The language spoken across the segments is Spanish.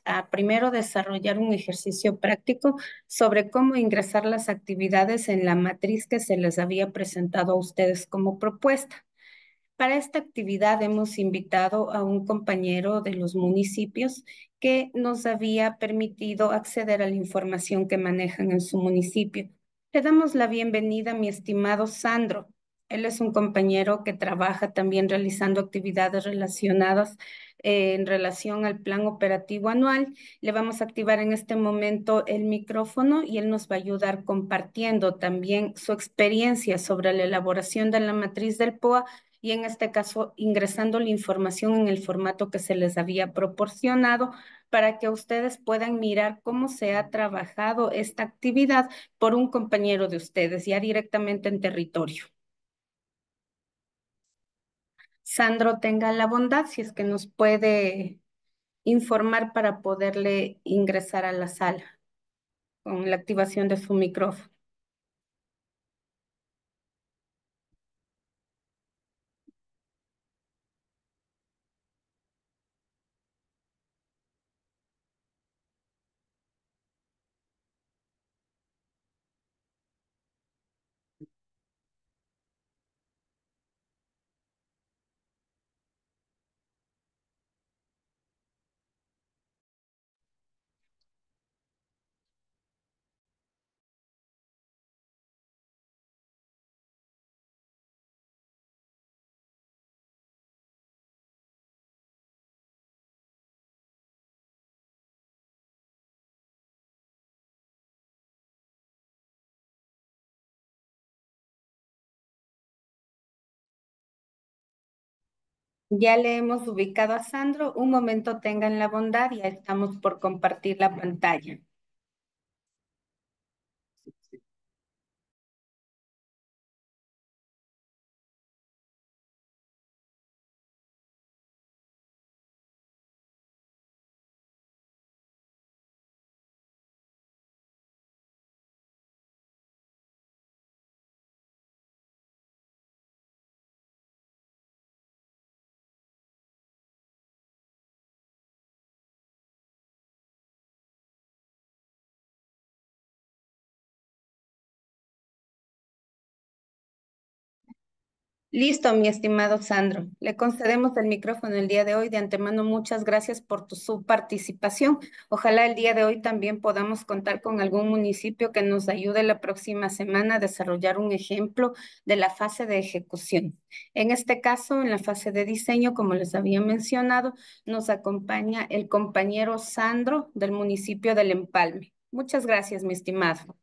a primero desarrollar un ejercicio práctico sobre cómo ingresar las actividades en la matriz que se les había presentado a ustedes como propuesta. Para esta actividad hemos invitado a un compañero de los municipios que nos había permitido acceder a la información que manejan en su municipio. Le damos la bienvenida a mi estimado Sandro. Él es un compañero que trabaja también realizando actividades relacionadas en relación al plan operativo anual. Le vamos a activar en este momento el micrófono y él nos va a ayudar compartiendo también su experiencia sobre la elaboración de la matriz del POA y en este caso ingresando la información en el formato que se les había proporcionado para que ustedes puedan mirar cómo se ha trabajado esta actividad por un compañero de ustedes, ya directamente en territorio. Sandro, tenga la bondad, si es que nos puede informar para poderle ingresar a la sala con la activación de su micrófono. Ya le hemos ubicado a Sandro. Un momento, tengan la bondad, ya estamos por compartir la pantalla. Listo, mi estimado Sandro. Le concedemos el micrófono el día de hoy. De antemano, muchas gracias por su participación. Ojalá el día de hoy también podamos contar con algún municipio que nos ayude la próxima semana a desarrollar un ejemplo de la fase de ejecución. En este caso, en la fase de diseño, como les había mencionado, nos acompaña el compañero Sandro del municipio del Empalme. Muchas gracias, mi estimado.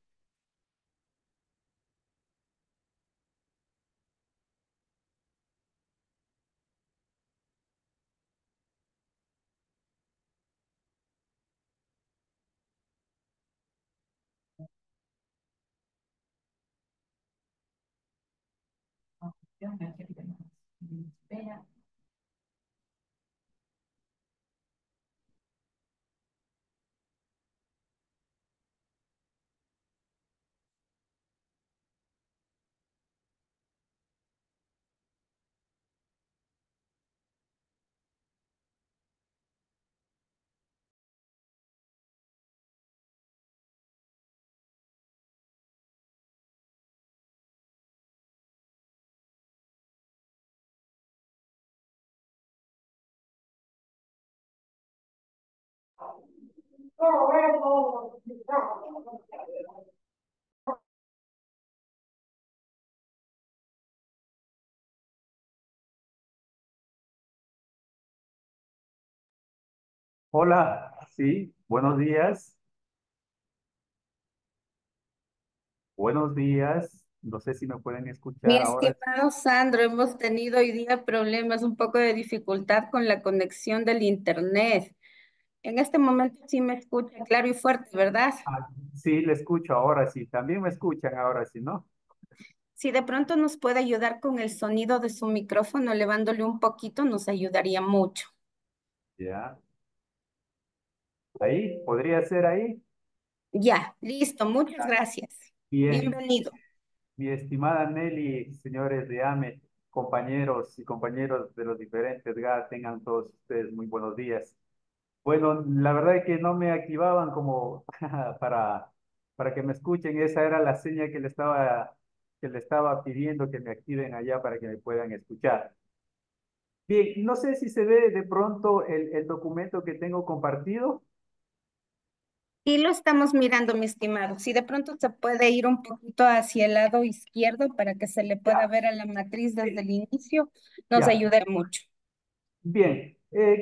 Hola, sí, buenos días, buenos días. No sé si me pueden Mi escuchar ahora. estimado Sandro, hemos tenido hoy día problemas, un poco de dificultad con la conexión del internet. En este momento sí me escucha claro y fuerte, ¿verdad? Sí, le escucho ahora, sí. También me escuchan ahora, sí, ¿no? Si de pronto nos puede ayudar con el sonido de su micrófono, elevándole un poquito, nos ayudaría mucho. Ya. Ahí, podría ser ahí. Ya, listo, muchas gracias. Bien, Bienvenido. mi estimada Nelly, señores de AMET, compañeros y compañeros de los diferentes GA, tengan todos ustedes muy buenos días. Bueno, la verdad es que no me activaban como para, para que me escuchen. Esa era la seña que le estaba pidiendo que me activen allá para que me puedan escuchar. Bien, no sé si se ve de pronto el documento que tengo compartido. Y lo estamos mirando, mi estimado. Si de pronto se puede ir un poquito hacia el lado izquierdo para que se le pueda Ya, ver a la matriz desde el inicio, nos ya. ayudaría mucho. Bien,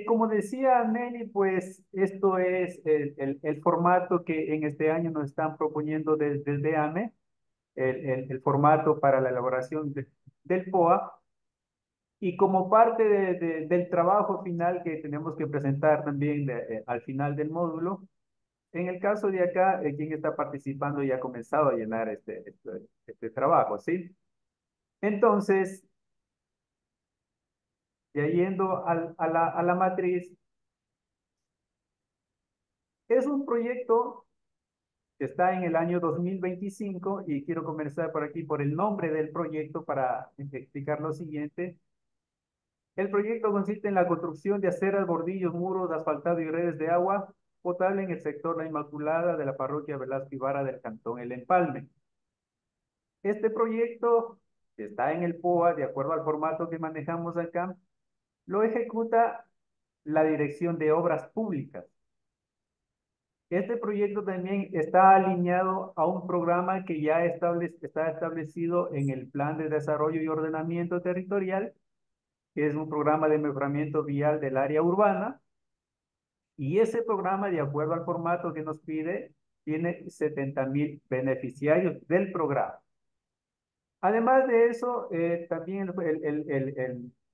como decía Nelly, pues esto es el formato que en este año nos están proponiendo desde AME, el formato para la elaboración del POA. Y como parte del trabajo final que tenemos que presentar también al final del módulo, en el caso de acá, quien está participando ya ha comenzado a llenar este trabajo, ¿sí? Entonces, ya yendo a la matriz, es un proyecto que está en el año 2025 y quiero comenzar por aquí por el nombre del proyecto para explicar lo siguiente. El proyecto consiste en la construcción de aceras, bordillos, muros, asfaltado y redes de agua potable en el sector La Inmaculada de la parroquia Velasco Ibarra del Cantón El Empalme. Este proyecto, que está en el POA, de acuerdo al formato que manejamos acá, lo ejecuta la Dirección de Obras Públicas. Este proyecto también está alineado a un programa que ya está establecido en el Plan de Desarrollo y Ordenamiento Territorial, que es un programa de mejoramiento vial del área urbana. Y ese programa, de acuerdo al formato que nos pide, tiene 70.000 beneficiarios del programa. Además de eso, también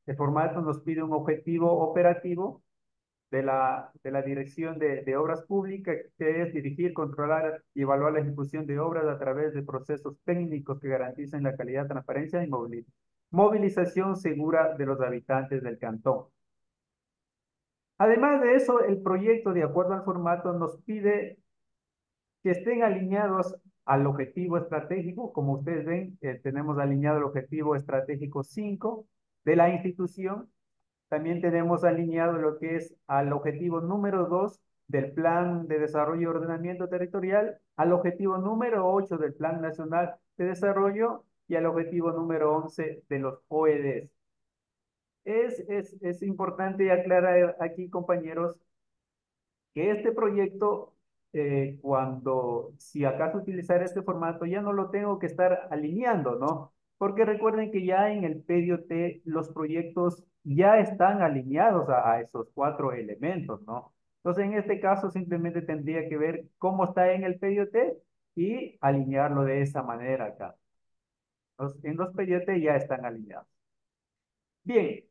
el formato nos pide un objetivo operativo de la Dirección de Obras Públicas, que es dirigir, controlar y evaluar la ejecución de obras a través de procesos técnicos que garanticen la calidad, transparencia y movilización segura de los habitantes del cantón. Además de eso, el proyecto, de acuerdo al formato, nos pide que estén alineados al objetivo estratégico. Como ustedes ven, tenemos alineado el objetivo estratégico 5 de la institución. También tenemos alineado lo que es al objetivo número 2 del Plan de Desarrollo y Ordenamiento Territorial, al objetivo número 8 del Plan Nacional de Desarrollo y al objetivo número 11 de los OEDs. Es importante aclarar aquí, compañeros, que este proyecto, cuando, si acaso utilizar este formato, ya no lo tengo que estar alineando, ¿no? Porque recuerden que ya en el PDOT los proyectos ya están alineados a esos cuatro elementos, ¿no? Entonces, en este caso, simplemente tendría que ver cómo está en el PDOT y alinearlo de esa manera acá. En los PDOT ya están alineados. Bien,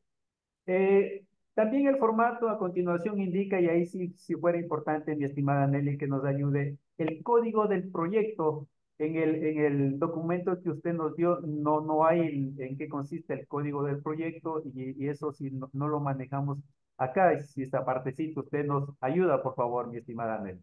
eh, también el formato a continuación indica, y ahí sí, si fuera importante, mi estimada Nelly, que nos ayude, el código del proyecto. En el documento que usted nos dio, no hay en qué consiste el código del proyecto y eso si no lo manejamos acá, si esta partecita usted nos ayuda, por favor, mi estimada Nelly.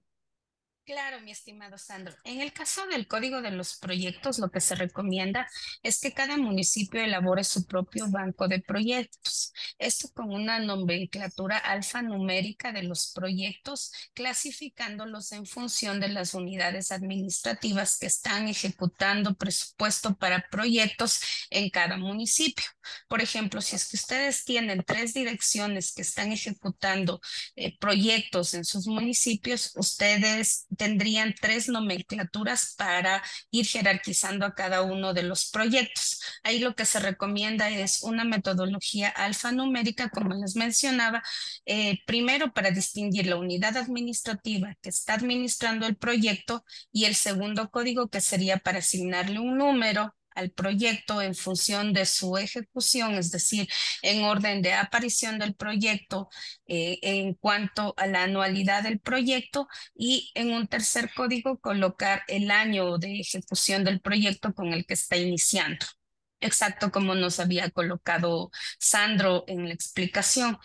Claro, mi estimado Sandro. En el caso del código de los proyectos, lo que se recomienda es que cada municipio elabore su propio banco de proyectos. Esto con una nomenclatura alfanumérica de los proyectos, clasificándolos en función de las unidades administrativas que están ejecutando presupuesto para proyectos en cada municipio. Por ejemplo, si es que ustedes tienen tres direcciones que están ejecutando proyectos en sus municipios, ustedes tendrían tres nomenclaturas para ir jerarquizando a cada uno de los proyectos. Ahí lo que se recomienda es una metodología alfanumérica, como les mencionaba, primero para distinguir la unidad administrativa que está administrando el proyecto y el segundo código que sería para asignarle un número al proyecto en función de su ejecución, es decir, en orden de aparición del proyecto, en cuanto a la anualidad del proyecto y en un tercer código colocar el año de ejecución del proyecto con el que está iniciando. Exacto como nos había colocado Sandro en la explicación.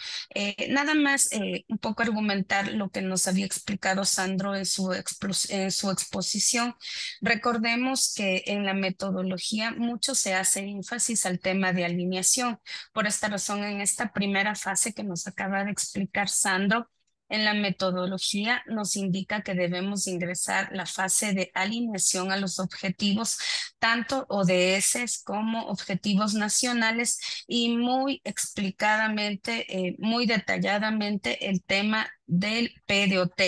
Nada más un poco argumentar lo que nos había explicado Sandro en su exposición. Recordemos que en la metodología mucho se hace énfasis al tema de alineación. Por esta razón, en esta primera fase que nos acaba de explicar Sandro, En la metodología nos indica que debemos ingresar la fase de alineación a los objetivos, tanto ODS como objetivos nacionales, y muy explicadamente, muy detalladamente el tema del PDOT.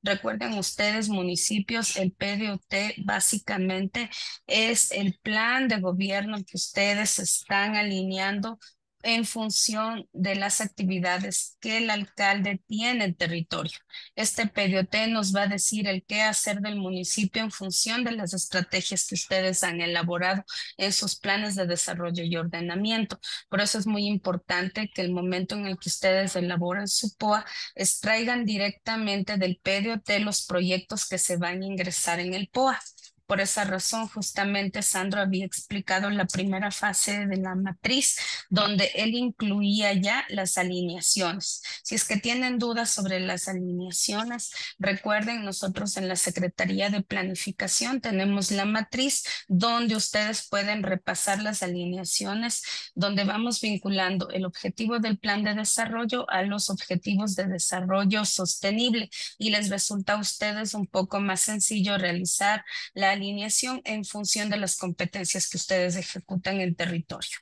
Recuerden ustedes, municipios, el PDOT básicamente es el plan de gobierno que ustedes están alineando en función de las actividades que el alcalde tiene en territorio. Este PDOT nos va a decir el qué hacer del municipio en función de las estrategias que ustedes han elaborado en sus planes de desarrollo y ordenamiento. Por eso es muy importante que el momento en el que ustedes elaboran su POA, extraigan directamente del PDOT los proyectos que se van a ingresar en el POA. Por esa razón, justamente Sandro había explicado la primera fase de la matriz, donde él incluía ya las alineaciones. Si es que tienen dudas sobre las alineaciones, recuerden, nosotros en la Secretaría de Planificación tenemos la matriz donde ustedes pueden repasar las alineaciones, donde vamos vinculando el objetivo del plan de desarrollo a los objetivos de desarrollo sostenible, y les resulta a ustedes un poco más sencillo realizar la alineación en función de las competencias que ustedes ejecutan en el territorio.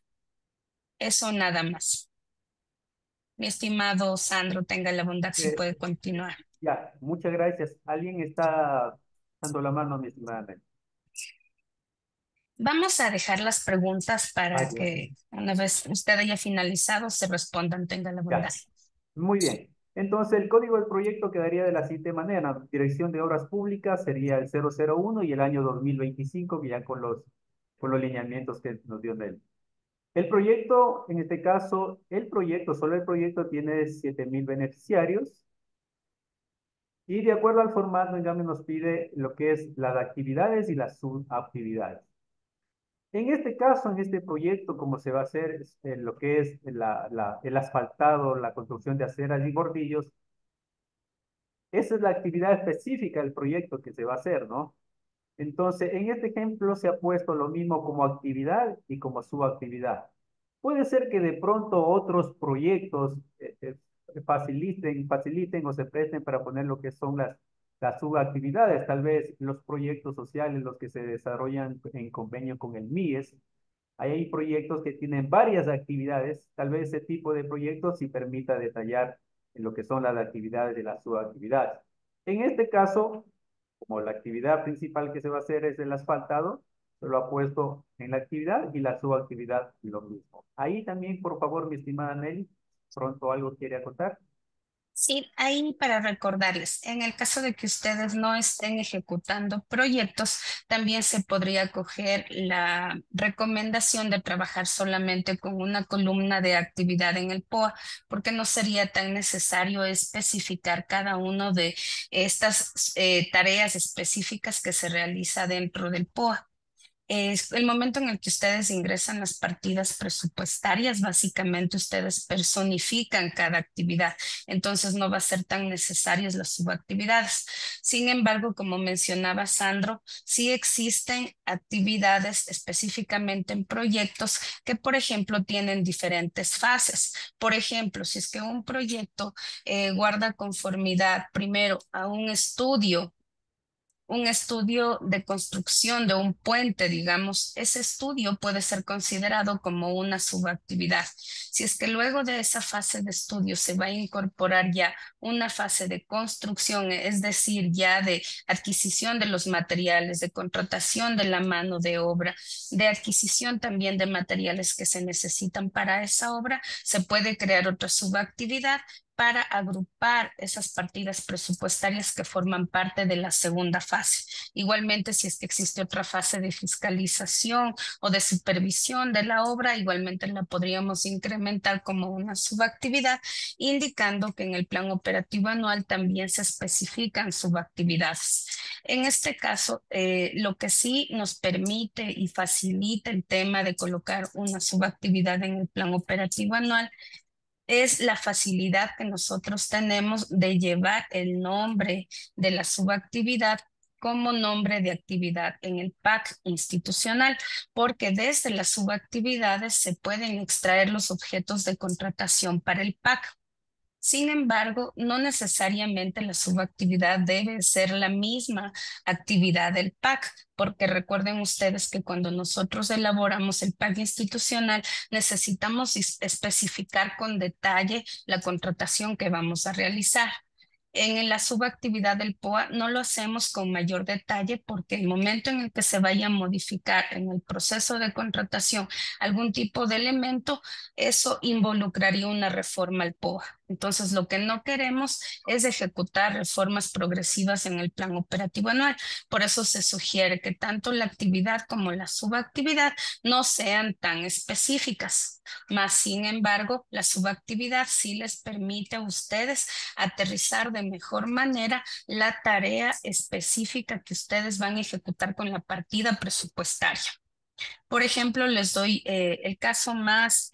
Eso nada más. Mi estimado Sandro, tenga la bondad si puede continuar. Ya, muchas gracias. ¿Alguien está dando la mano, mi estimada Mel? Vamos a dejar las preguntas para Ya. que una vez usted haya finalizado se respondan, tenga la bondad. Ya. Muy bien. Entonces, el código del proyecto quedaría de la siguiente manera. Dirección de Obras Públicas sería el 001 y el año 2025, ya con los lineamientos que nos dio Mel. El proyecto, en este caso, solo el proyecto tiene 7,000 beneficiarios. Y de acuerdo al formato, Engame nos pide lo que es las actividades y las subactividades. En este caso, en este proyecto, como se va a hacer lo que es el asfaltado, la construcción de aceras y bordillos, esa es la actividad específica del proyecto que se va a hacer, ¿no? Entonces, en este ejemplo se ha puesto lo mismo como actividad y como subactividad. Puede ser que de pronto otros proyectos faciliten o se presten para poner lo que son las subactividades. Tal vez los proyectos sociales, los que se desarrollan en convenio con el MIES. Ahí hay proyectos que tienen varias actividades. Tal vez ese tipo de proyectos sí permita detallar en lo que son las actividades de las subactividades. En este caso, como la actividad principal que se va a hacer es el asfaltado, se lo ha puesto en la actividad y la subactividad lo mismo. Ahí también, por favor, mi estimada Nelly, pronto algo quiere acotar. Sí, ahí para recordarles, en el caso de que ustedes no estén ejecutando proyectos, también se podría coger la recomendación de trabajar solamente con una columna de actividad en el POA, porque no sería tan necesario especificar cada uno de estas tareas específicas que se realiza dentro del POA. Es el momento en el que ustedes ingresan las partidas presupuestarias, básicamente ustedes personifican cada actividad, entonces no va a ser tan necesarias las subactividades. Sin embargo, como mencionaba Sandro, sí existen actividades específicamente en proyectos que, por ejemplo, tienen diferentes fases. Por ejemplo, si es que un proyecto guarda conformidad primero a un estudio de construcción de un puente, digamos, ese estudio puede ser considerado como una subactividad. Si es que luego de esa fase de estudio se va a incorporar ya una fase de construcción, es decir, ya de adquisición de los materiales, de contratación de la mano de obra, de adquisición también de materiales que se necesitan para esa obra, se puede crear otra subactividad para agrupar esas partidas presupuestarias que forman parte de la segunda fase. Igualmente, si es que existe otra fase de fiscalización o de supervisión de la obra, igualmente la podríamos incrementar como una subactividad, indicando que en el plan operativo anual también se especifican subactividades. En este caso, lo que sí nos permite y facilita el tema de colocar una subactividad en el plan operativo anual es la facilidad que nosotros tenemos de llevar el nombre de la subactividad como nombre de actividad en el PAC institucional, porque desde las subactividades se pueden extraer los objetos de contratación para el PAC. Sin embargo, no necesariamente la subactividad debe ser la misma actividad del PAC, porque recuerden ustedes que cuando nosotros elaboramos el PAC institucional, necesitamos especificar con detalle la contratación que vamos a realizar. En la subactividad del POA no lo hacemos con mayor detalle porque el momento en el que se vaya a modificar en el proceso de contratación algún tipo de elemento, eso involucraría una reforma al POA. Entonces, lo que no queremos es ejecutar reformas progresivas en el plan operativo anual. Por eso se sugiere que tanto la actividad como la subactividad no sean tan específicas. Más sin embargo, la subactividad sí les permite a ustedes aterrizar de mejor manera la tarea específica que ustedes van a ejecutar con la partida presupuestaria. Por ejemplo, les doy el caso más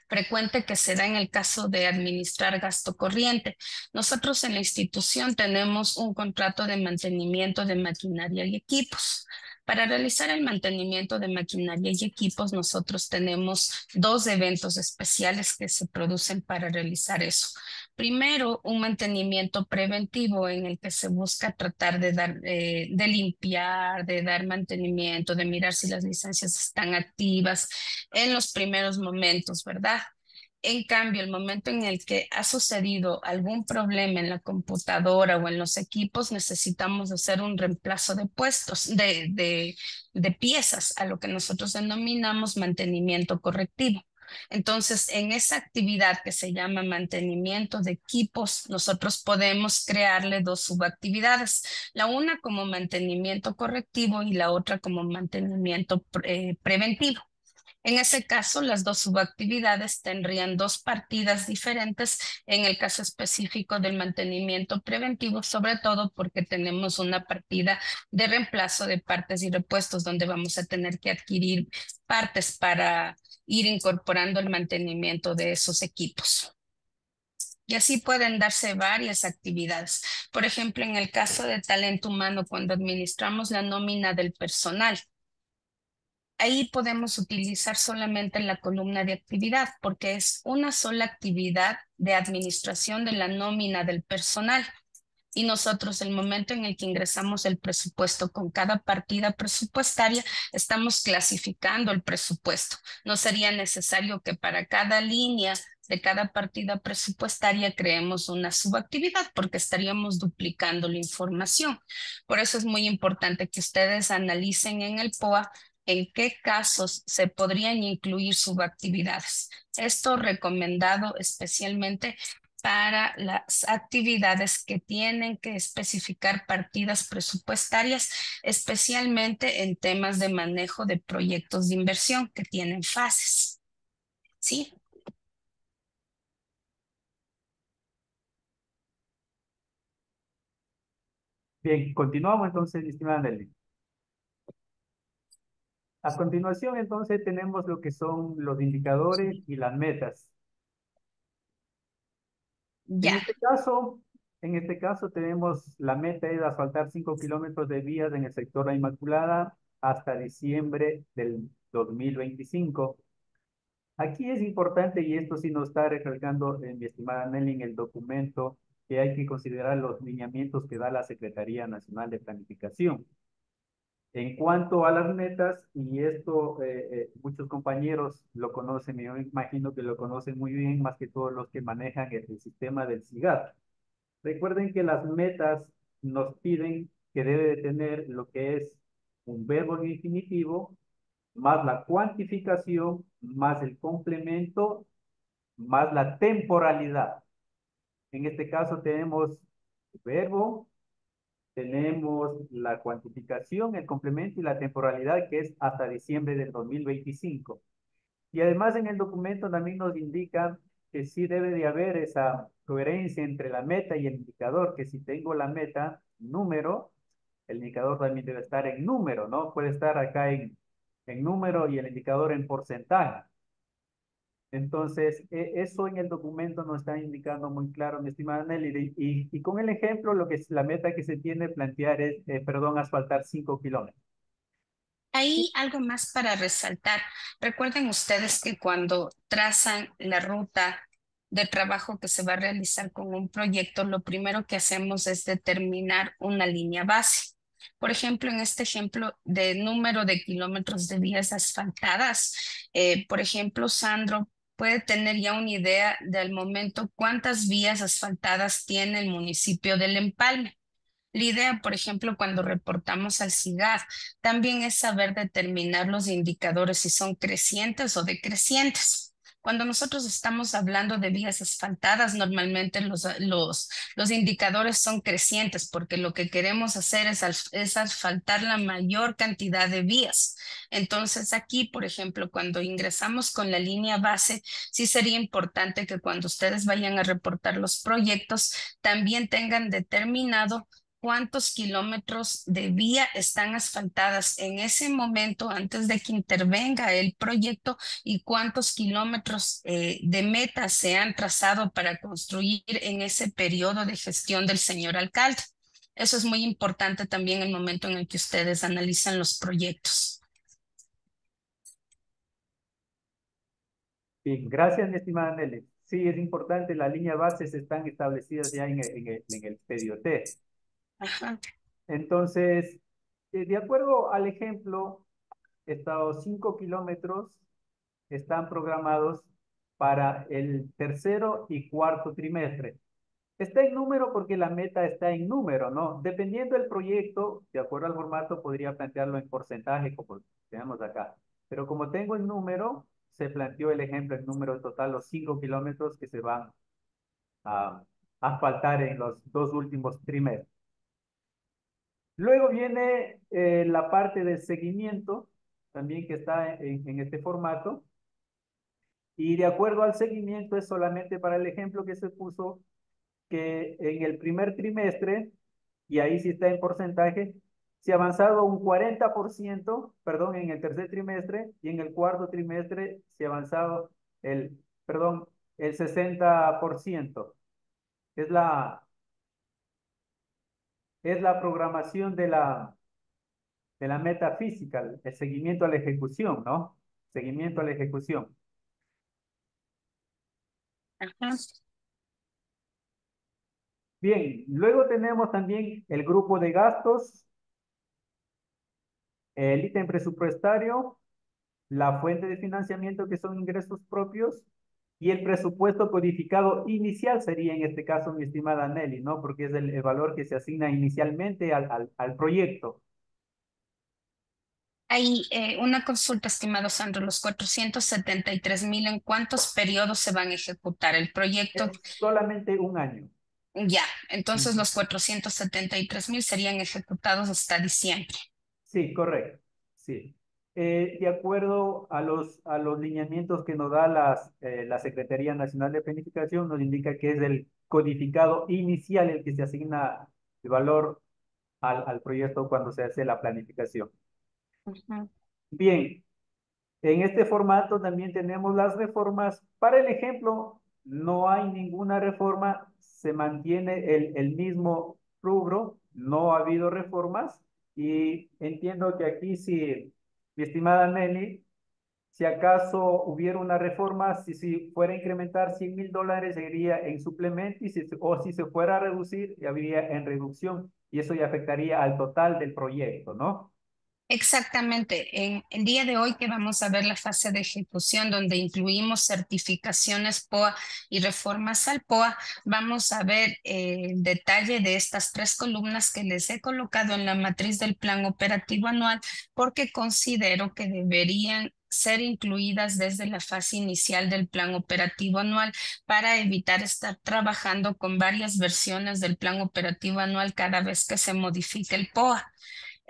frecuente que se da en el caso de administrar gasto corriente. Nosotros en la institución tenemos un contrato de mantenimiento de maquinaria y equipos. Para realizar el mantenimiento de maquinaria y equipos, nosotros tenemos dos eventos especiales que se producen para realizar eso. Primero, un mantenimiento preventivo en el que se busca tratar de dar, de limpiar, de dar mantenimiento, de mirar si las licencias están activas en los primeros momentos, ¿verdad? En cambio, el momento en el que ha sucedido algún problema en la computadora o en los equipos, necesitamos hacer un reemplazo de puestos, de piezas, a lo que nosotros denominamos mantenimiento correctivo. Entonces, en esa actividad que se llama mantenimiento de equipos, nosotros podemos crearle dos subactividades, la una como mantenimiento correctivo y la otra como mantenimiento preventivo. En ese caso, las dos subactividades tendrían dos partidas diferentes en el caso específico del mantenimiento preventivo, sobre todo porque tenemos una partida de reemplazo de partes y repuestos donde vamos a tener que adquirir partes para ir incorporando el mantenimiento de esos equipos. Y así pueden darse varias actividades. Por ejemplo, en el caso de talento humano, cuando administramos la nómina del personal, ahí podemos utilizar solamente la columna de actividad porque es una sola actividad de administración de la nómina del personal. Y nosotros, el momento en el que ingresamos el presupuesto con cada partida presupuestaria, estamos clasificando el presupuesto. No sería necesario que para cada línea de cada partida presupuestaria creemos una subactividad porque estaríamos duplicando la información. Por eso es muy importante que ustedes analicen en el POA en qué casos se podrían incluir subactividades. Esto recomendado especialmente para las actividades que tienen que especificar partidas presupuestarias, especialmente en temas de manejo de proyectos de inversión que tienen fases. ¿Sí? Bien, continuamos entonces, mi estimada Nelly. A continuación, entonces, tenemos lo que son los indicadores y las metas. En Ya. este caso, en este caso tenemos la meta es asfaltar 5 kilómetros de vías en el sector La Inmaculada hasta diciembre del 2025. Aquí es importante, y esto sí nos está recalcando mi estimada Nelly en el documento, que hay que considerar los lineamientos que da la Secretaría Nacional de Planificación. En cuanto a las metas, y esto muchos compañeros lo conocen, y yo imagino que lo conocen muy bien, más que todos los que manejan el sistema del SIGAT. Recuerden que las metas nos piden que debe de tener lo que es un verbo en infinitivo, más la cuantificación, más el complemento, más la temporalidad. En este caso tenemos verbo, tenemos la cuantificación, el complemento y la temporalidad, que es hasta diciembre del 2025. Y además en el documento también nos indica que sí debe de haber esa coherencia entre la meta y el indicador, que si tengo la meta número, el indicador también debe estar en número, ¿no? Puede estar acá en número y el indicador en porcentaje. Entonces, eso en el documento nos está indicando muy claro, mi estimada Nelly, y con el ejemplo, lo que es la meta que se tiene plantear es, perdón, asfaltar 5 kilómetros. Ahí algo más para resaltar. Recuerden ustedes que cuando trazan la ruta de trabajo que se va a realizar con un proyecto, lo primero que hacemos es determinar una línea base. Por ejemplo, en este ejemplo de número de kilómetros de vías asfaltadas, por ejemplo, Sandro puede tener ya una idea del momento cuántas vías asfaltadas tiene el municipio del Empalme. La idea, por ejemplo, cuando reportamos al SIGAD, también es saber determinar los indicadores si son crecientes o decrecientes. Cuando nosotros estamos hablando de vías asfaltadas, normalmente los indicadores son crecientes porque lo que queremos hacer es asfaltar la mayor cantidad de vías. Entonces aquí, por ejemplo, cuando ingresamos con la línea base, sí sería importante que cuando ustedes vayan a reportar los proyectos, también tengan determinado cuántos kilómetros de vía están asfaltadas en ese momento antes de que intervenga el proyecto y cuántos kilómetros de meta se han trazado para construir en ese periodo de gestión del señor alcalde. Eso es muy importante también en el momento en el que ustedes analizan los proyectos. Bien, gracias, mi estimada Nelly. Sí, es importante, las líneas bases están establecidas ya en el PDOT. Ajá. Entonces, de acuerdo al ejemplo, estos 5 kilómetros están programados para el tercero y cuarto trimestre. Está en número porque la meta está en número, ¿no? Dependiendo del proyecto, de acuerdo al formato, podría plantearlo en porcentaje, como tenemos acá. Pero como tengo el número, se planteó el ejemplo, el número total, los 5 kilómetros que se van a asfaltar en los 2 últimos trimestres. Luego viene la parte del seguimiento, también que está en este formato. Y de acuerdo al seguimiento, es solamente para el ejemplo que se puso, que en el primer trimestre, y ahí sí está en porcentaje, se ha avanzado un 40%, perdón, en el tercer trimestre, y en el cuarto trimestre se ha avanzado perdón, el 60%. Es es la programación de la meta física, el seguimiento a la ejecución, ¿no? Seguimiento a la ejecución. Ajá. Bien, luego tenemos también el grupo de gastos, el ítem presupuestario, la fuente de financiamiento que son ingresos propios y el presupuesto codificado inicial sería en este caso, mi estimada Nelly, ¿no? Porque es el valor que se asigna inicialmente al proyecto. Hay una consulta, estimado Sandro, los 473,000, ¿en cuántos periodos se van a ejecutar el proyecto? Es solamente un año. Ya, entonces Ujú. los 473,000 serían ejecutados hasta diciembre. Sí, correcto. Sí. De acuerdo a los lineamientos que nos da la Secretaría Nacional de Planificación, nos indica que es el codificado inicial el que se asigna el valor al proyecto cuando se hace la planificación. Ujú. Bien, en este formato también tenemos las reformas. Para el ejemplo, no hay ninguna reforma, se mantiene el mismo rubro, no ha habido reformas y entiendo que aquí sí, mi estimada Nelly, si acaso hubiera una reforma, si fuera a incrementar $100,000, sería en suplemento o si se fuera a reducir, habría en reducción y eso ya afectaría al total del proyecto, ¿no? Exactamente. En el día de hoy que vamos a ver la fase de ejecución donde incluimos certificaciones POA y reformas al POA, vamos a ver el detalle de estas 3 columnas que les he colocado en la matriz del plan operativo anual porque considero que deberían ser incluidas desde la fase inicial del plan operativo anual para evitar estar trabajando con varias versiones del plan operativo anual cada vez que se modifique el POA.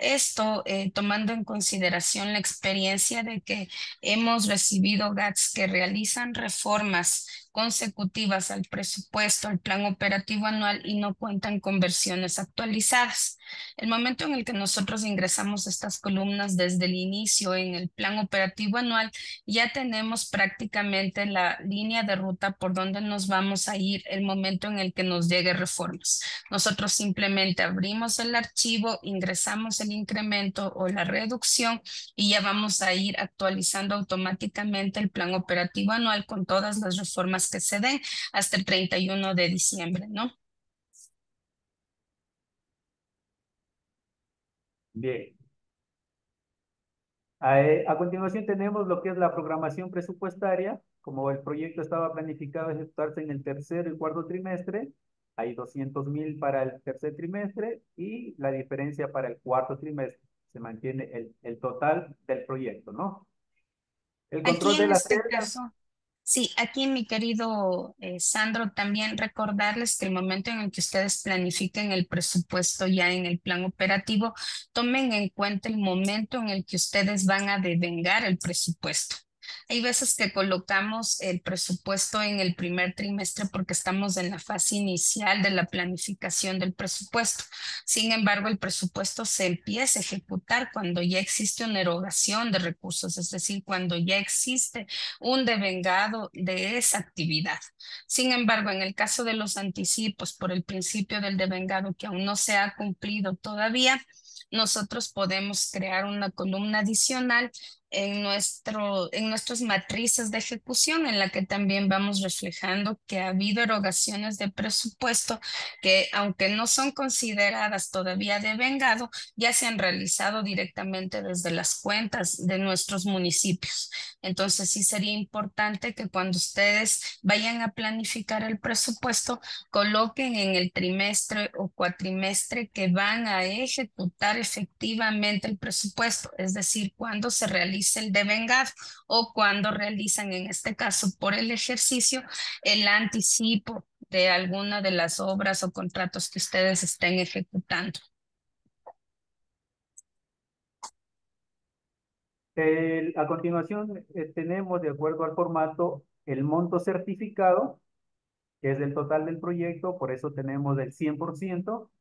Esto tomando en consideración la experiencia de que hemos recibido GATS que realizan reformas consecutivas al presupuesto, al plan operativo anual y no cuentan con versiones actualizadas. El momento en el que nosotros ingresamos estas columnas desde el inicio en el plan operativo anual, ya tenemos prácticamente la línea de ruta por donde nos vamos a ir el momento en el que nos llegue reformas. Nosotros simplemente abrimos el archivo, ingresamos el incremento o la reducción y ya vamos a ir actualizando automáticamente el plan operativo anual con todas las reformas programas que se den hasta el 31 de diciembre, ¿no? Bien. A continuación tenemos lo que es la programación presupuestaria. Como el proyecto estaba planificado ejecutarse en el tercer y cuarto trimestre, hay 200.000 para el tercer trimestre y la diferencia para el cuarto trimestre. Se mantiene el total del proyecto, ¿no? El Aquí control de en las este células. caso, sí, aquí mi querido Sandro, también recordarles que el momento en el que ustedes planifiquen el presupuesto ya en el plan operativo, tomen en cuenta el momento en el que ustedes van a devengar el presupuesto. Hay veces que colocamos el presupuesto en el primer trimestre porque estamos en la fase inicial de la planificación del presupuesto. Sin embargo, el presupuesto se empieza a ejecutar cuando ya existe una erogación de recursos, es decir, cuando ya existe un devengado de esa actividad. Sin embargo, en el caso de los anticipos por el principio del devengado que aún no se ha cumplido todavía, nosotros podemos crear una columna adicional en nuestras matrices de ejecución, en la que también vamos reflejando que ha habido erogaciones de presupuesto que, aunque no son consideradas todavía devengado, ya se han realizado directamente desde las cuentas de nuestros municipios. Entonces, sí sería importante que cuando ustedes vayan a planificar el presupuesto, coloquen en el trimestre o cuatrimestre que van a ejecutar efectivamente el presupuesto, es decir, cuando se realice el devengado o cuando realizan, en este caso, por el ejercicio, el anticipo de alguna de las obras o contratos que ustedes estén ejecutando. A continuación, tenemos, de acuerdo al formato, el monto certificado, que es el total del proyecto, por eso tenemos el 100%.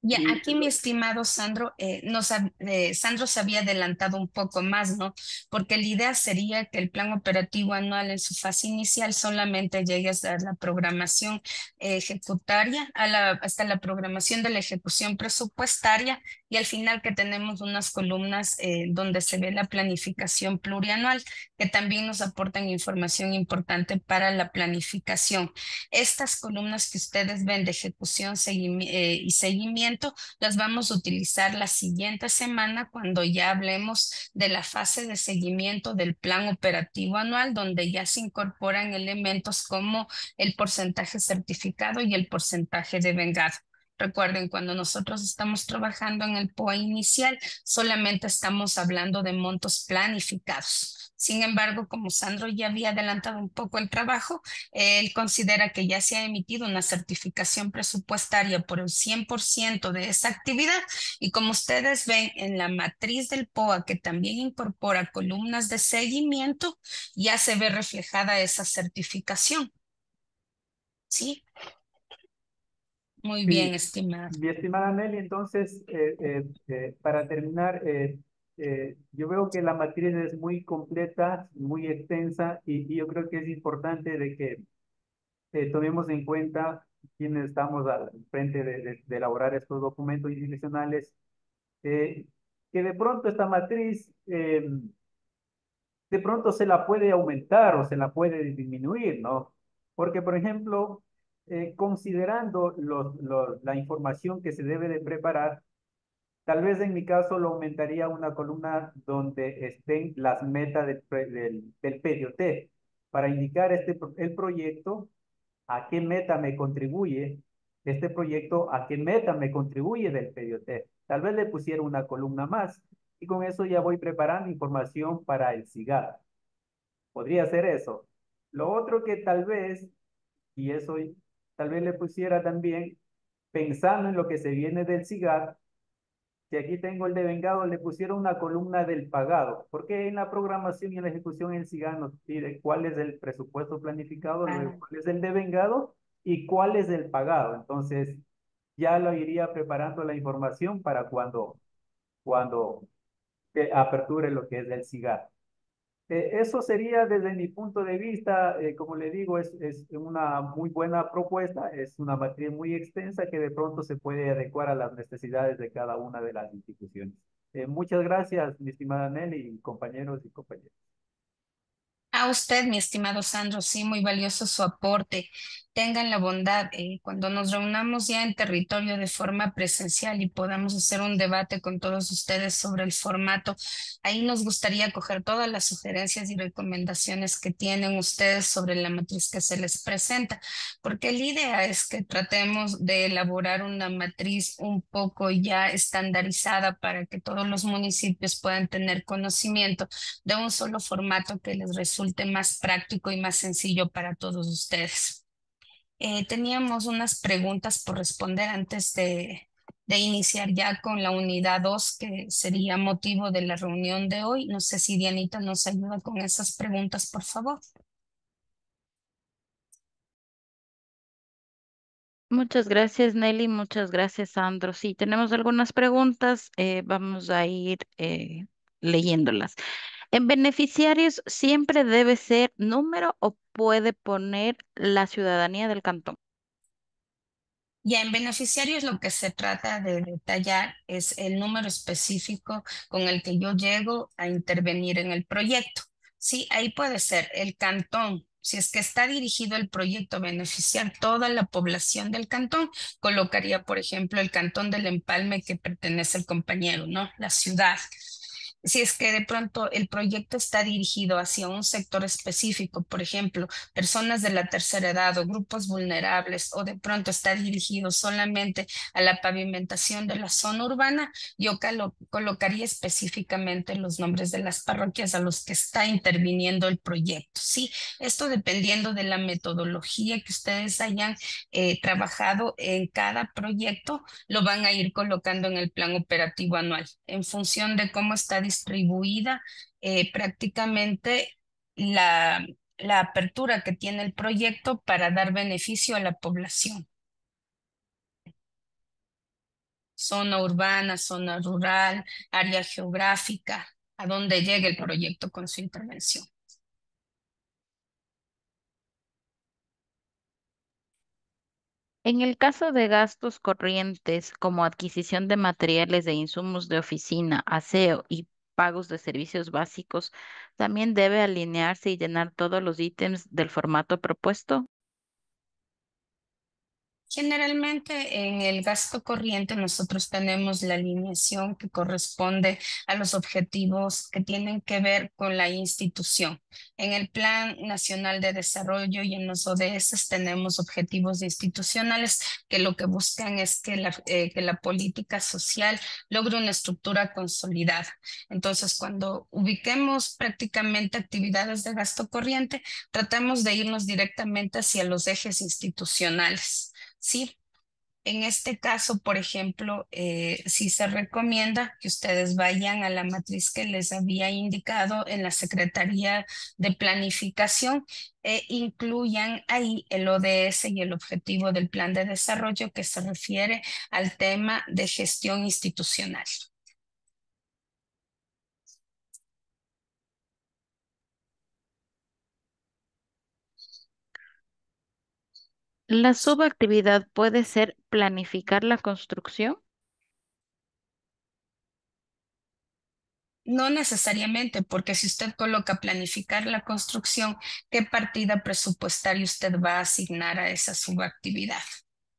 Ya, Y aquí mi estimado Sandro, Sandro se había adelantado un poco más, ¿no? Porque la idea sería que el plan operativo anual en su fase inicial solamente llegue hasta la programación ejecutaria, hasta la programación de la ejecución presupuestaria y al final que tenemos unas columnas donde se ve la planificación plurianual, que también nos aportan información importante para la planificación. Estas columnas que ustedes ven de ejecución y seguimiento las vamos a utilizar la siguiente semana cuando ya hablemos de la fase de seguimiento del plan operativo anual, donde ya se incorporan elementos como el porcentaje certificado y el porcentaje de vengado. Recuerden, cuando nosotros estamos trabajando en el POA inicial, solamente estamos hablando de montos planificados. Sin embargo, como Sandro ya había adelantado un poco el trabajo, él considera que ya se ha emitido una certificación presupuestaria por el 100% de esa actividad y como ustedes ven en la matriz del POA, que también incorpora columnas de seguimiento, ya se ve reflejada esa certificación. ¿Sí? Muy bien, sí, estimado. mi estimada Nelly, entonces, para terminar, yo veo que la matriz es muy completa, muy extensa, y yo creo que es importante de que tomemos en cuenta quienes estamos al frente de elaborar estos documentos institucionales, eh, que de pronto esta matriz, de pronto se la puede aumentar o se la puede disminuir, ¿no? Porque, por ejemplo, considerando la información que se debe de preparar, tal vez en mi caso lo aumentaría una columna donde estén las metas del PDOT para indicar el proyecto a qué meta me contribuye, este proyecto a qué meta me contribuye del PDOT. Tal vez le pusiera una columna más y con eso ya voy preparando información para el SIGAD. Podría ser eso. Lo otro que tal vez, y eso tal vez le pusiera también, pensando en lo que se viene del SIGAD, si aquí tengo el devengado, le pusiera una columna del pagado, porque en la programación y en la ejecución el SIGAD nos pide cuál es el presupuesto planificado, luego Ah, cuál es el devengado y cuál es el pagado. Entonces, ya lo iría preparando la información para cuando aperture lo que es el SIGAD. Eso sería desde mi punto de vista, como le digo, es una muy buena propuesta, es una matriz muy extensa que de pronto se puede adecuar a las necesidades de cada una de las instituciones. Muchas gracias, mi estimada Nelly, compañeros y compañeras. A usted, mi estimado Sandro, sí, muy valioso su aporte. Tengan la bondad, cuando nos reunamos ya en territorio de forma presencial y podamos hacer un debate con todos ustedes sobre el formato, ahí nos gustaría coger todas las sugerencias y recomendaciones que tienen ustedes sobre la matriz que se les presenta, porque la idea es que tratemos de elaborar una matriz un poco ya estandarizada para que todos los municipios puedan tener conocimiento de un solo formato que les resulte más práctico y más sencillo para todos ustedes. Teníamos unas preguntas por responder antes de iniciar ya con la unidad 2, que sería motivo de la reunión de hoy. No sé si Dianita nos ayuda con esas preguntas, por favor. Muchas gracias, Nelly. Muchas gracias, Sandro. Sí, tenemos algunas preguntas. Vamos a ir leyéndolas. ¿En beneficiarios siempre debe ser número o puede poner la ciudadanía del cantón? Ya en beneficiarios lo que se trata de detallar es el número específico con el que yo llego a intervenir en el proyecto. Sí, ahí puede ser el cantón. Si es que está dirigido el proyecto a beneficiar toda la población del cantón, colocaría, por ejemplo, el cantón del Empalme que pertenece al compañero, ¿no? La ciudad. Si es que de pronto el proyecto está dirigido hacia un sector específico, por ejemplo, personas de la tercera edad o grupos vulnerables, o de pronto está dirigido solamente a la pavimentación de la zona urbana, yo colocaría específicamente los nombres de las parroquias a los que está interviniendo el proyecto. Sí, esto dependiendo de la metodología que ustedes hayan trabajado en cada proyecto, lo van a ir colocando en el plan operativo anual en función de cómo está distribuida prácticamente la, la apertura que tiene el proyecto para dar beneficio a la población. Zona urbana, zona rural, área geográfica, a donde llegue el proyecto con su intervención. En el caso de gastos corrientes como adquisición de materiales e insumos de oficina, aseo y pagos de servicios básicos, ¿también debe alinearse y llenar todos los ítems del formato propuesto? Generalmente en el gasto corriente nosotros tenemos la alineación que corresponde a los objetivos que tienen que ver con la institución. En el Plan Nacional de Desarrollo y en los ODS tenemos objetivos institucionales que lo que buscan es que la política social logre una estructura consolidada. Entonces, cuando ubiquemos prácticamente actividades de gasto corriente, tratamos de irnos directamente hacia los ejes institucionales. Sí, en este caso, por ejemplo, sí se recomienda que ustedes vayan a la matriz que les había indicado en la Secretaría de Planificación e incluyan ahí el ODS y el objetivo del plan de desarrollo que se refiere al tema de gestión institucional. La subactividad puede ser planificar la construcción. No necesariamente, porque si usted coloca planificar la construcción, ¿qué partida presupuestaria usted va a asignar a esa subactividad?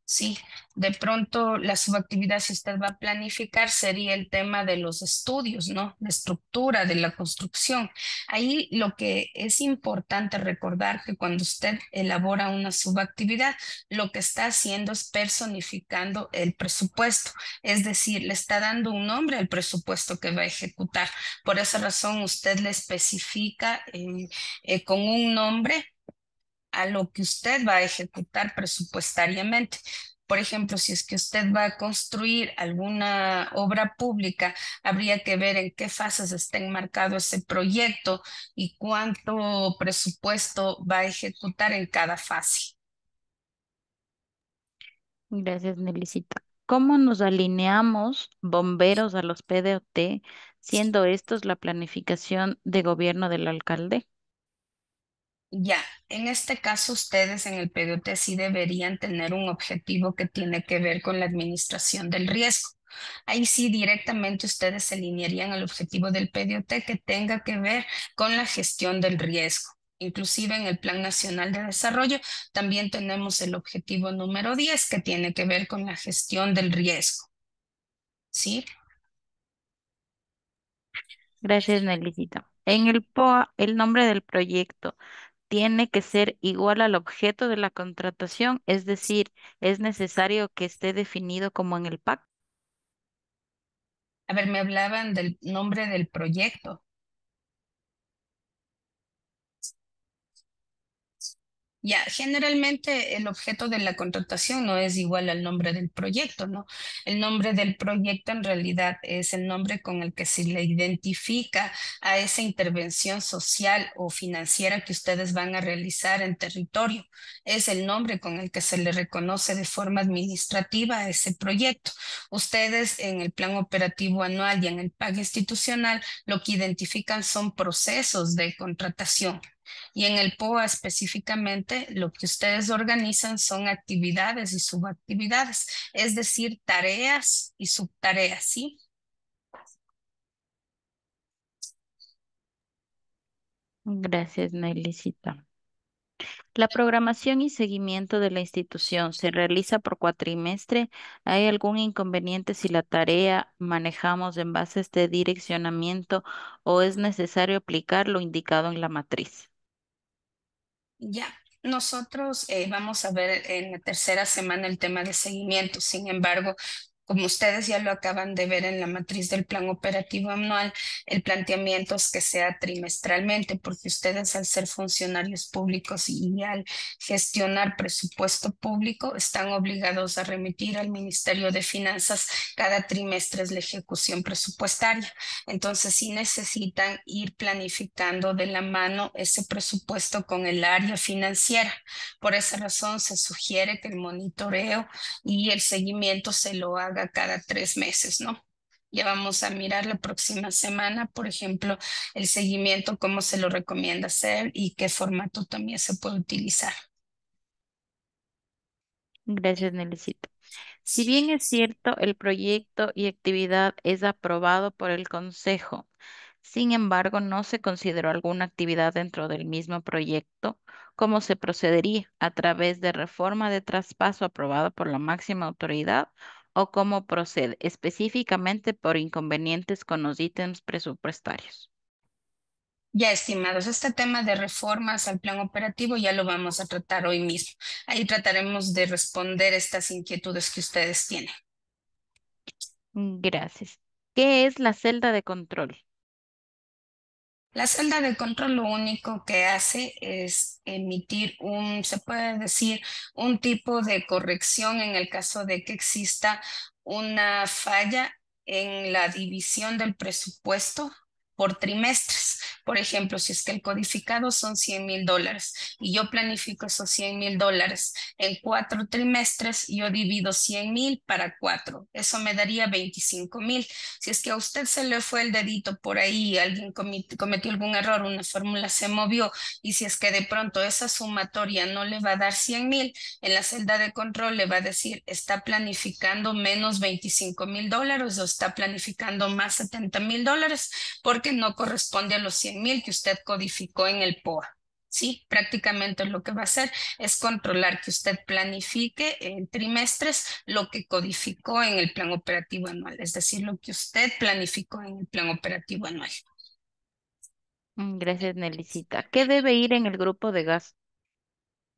Sí, de pronto la subactividad, si usted va a planificar, sería el tema de los estudios, ¿no? La estructura de la construcción. Ahí lo que es importante recordar que cuando usted elabora una subactividad, lo que está haciendo es personificando el presupuesto, es decir, le está dando un nombre al presupuesto que va a ejecutar. Por esa razón, usted le especifica con un nombre a lo que usted va a ejecutar presupuestariamente. Por ejemplo, si es que usted va a construir alguna obra pública, habría que ver en qué fases está enmarcado ese proyecto y cuánto presupuesto va a ejecutar en cada fase. Gracias, Nelicita. ¿Cómo nos alineamos bomberos a los PDOT, siendo estos la planificación de gobierno del alcalde? Ya, en este caso ustedes en el PDOT sí deberían tener un objetivo que tiene que ver con la administración del riesgo. Ahí sí directamente ustedes se alinearían al objetivo del PDOT que tenga que ver con la gestión del riesgo. Inclusive en el Plan Nacional de Desarrollo también tenemos el objetivo número 10 que tiene que ver con la gestión del riesgo. ¿Sí? Gracias, Nelicita. En el POA, el nombre del proyecto tiene que ser igual al objeto de la contratación, es decir, es necesario que esté definido como en el PAC. A ver, me hablaban del nombre del proyecto. Ya, generalmente el objeto de la contratación no es igual al nombre del proyecto, ¿no? El nombre del proyecto en realidad es el nombre con el que se le identifica a esa intervención social o financiera que ustedes van a realizar en territorio. Es el nombre con el que se le reconoce de forma administrativa a ese proyecto. Ustedes en el plan operativo anual y en el PAC institucional lo que identifican son procesos de contratación. Y en el POA específicamente, lo que ustedes organizan son actividades y subactividades, es decir, tareas y subtareas, ¿sí? Gracias, Nelicita. La programación y seguimiento de la institución se realiza por cuatrimestre. ¿Hay algún inconveniente si la tarea manejamos en base a este direccionamiento o es necesario aplicar lo indicado en la matriz? Ya, nosotros vamos a ver en la tercera semana el tema de seguimiento. Sin embargo, como ustedes ya lo acaban de ver en la matriz del plan operativo anual, el planteamiento es que sea trimestralmente, porque ustedes al ser funcionarios públicos y al gestionar presupuesto público están obligados a remitir al Ministerio de Finanzas cada trimestre es la ejecución presupuestaria. Entonces, sí necesitan ir planificando de la mano ese presupuesto con el área financiera. Por esa razón, se sugiere que el monitoreo y el seguimiento se lo haga cada 3 meses, ¿no? Ya vamos a mirar la próxima semana, por ejemplo, el seguimiento, cómo se lo recomienda hacer y qué formato también se puede utilizar. Gracias, Nelicita. Si bien es cierto, el proyecto y actividad es aprobado por el Consejo, sin embargo, no se consideró alguna actividad dentro del mismo proyecto, ¿cómo se procedería? ¿A través de reforma de traspaso aprobada por la máxima autoridad o cómo procede específicamente por inconvenientes con los ítems presupuestarios? Ya, estimados, este tema de reformas al plan operativo ya lo vamos a tratar hoy mismo. Ahí trataremos de responder estas inquietudes que ustedes tienen. Gracias. ¿Qué es la celda de control? La celda de control lo único que hace es emitir se puede decir, un tipo de corrección en el caso de que exista una falla en la división del presupuesto por trimestres. Por ejemplo, si es que el codificado son $100,000 y yo planifico esos $100,000 en 4 trimestres, yo divido 100,000 para 4. Eso me daría 25,000. Si es que a usted se le fue el dedito por ahí, alguien cometió algún error, una fórmula se movió, y si es que de pronto esa sumatoria no le va a dar 100,000, en la celda de control le va a decir, está planificando menos $25,000 o está planificando más $70,000 porque no corresponde a los 100,000 que usted codificó en el POA. Sí, prácticamente lo que va a hacer es controlar que usted planifique en trimestres lo que codificó en el plan operativo anual, es decir, lo que usted planificó en el plan operativo anual. Gracias, Nelicita. ¿Qué debe ir en el grupo de gasto?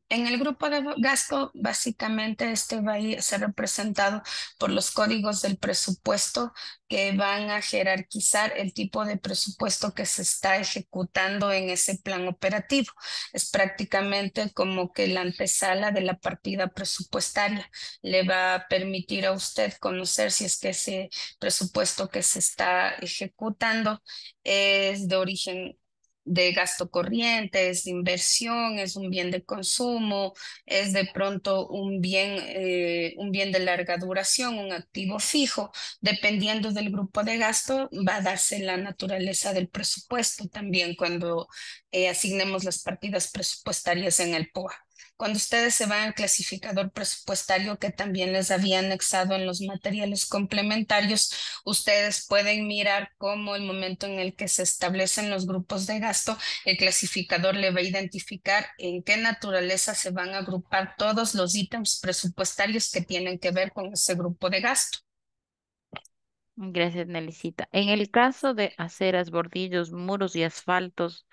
En el grupo de gasto, básicamente este va a ser representado por los códigos del presupuesto que van a jerarquizar el tipo de presupuesto que se está ejecutando en ese plan operativo. Es prácticamente como que la antesala de la partida presupuestaria le va a permitir a usted conocer si es que ese presupuesto que se está ejecutando es de origen de gasto corriente, es de inversión, es un bien de consumo, es de pronto un bien de larga duración, un activo fijo. Dependiendo del grupo de gasto, va a darse la naturaleza del presupuesto también cuando asignemos las partidas presupuestarias en el POA. Cuando ustedes se van al clasificador presupuestario que también les había anexado en los materiales complementarios, ustedes pueden mirar cómo el momento en el que se establecen los grupos de gasto, el clasificador le va a identificar en qué naturaleza se van a agrupar todos los ítems presupuestarios que tienen que ver con ese grupo de gasto. Gracias, Nelicita. En el caso de aceras, bordillos, muros y asfaltos,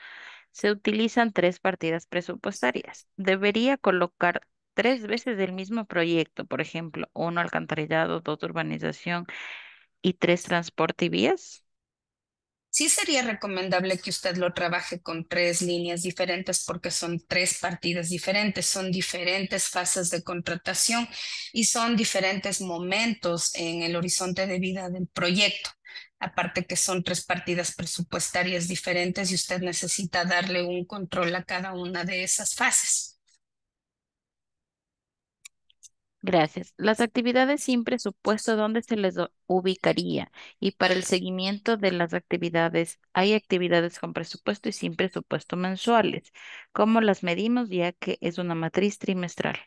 se utilizan tres partidas presupuestarias. Debería colocar tres veces el mismo proyecto, por ejemplo, uno alcantarillado, dos urbanización y tres transporte y vías. Sí sería recomendable que usted lo trabaje con tres líneas diferentes porque son tres partidas diferentes, son diferentes fases de contratación y son diferentes momentos en el horizonte de vida del proyecto. Aparte que son tres partidas presupuestarias diferentes y usted necesita darle un control a cada una de esas fases. Gracias. Las actividades sin presupuesto, ¿dónde se les ubicaría? Y para el seguimiento de las actividades, hay actividades con presupuesto y sin presupuesto mensuales. ¿Cómo las medimos? Ya que es una matriz trimestral.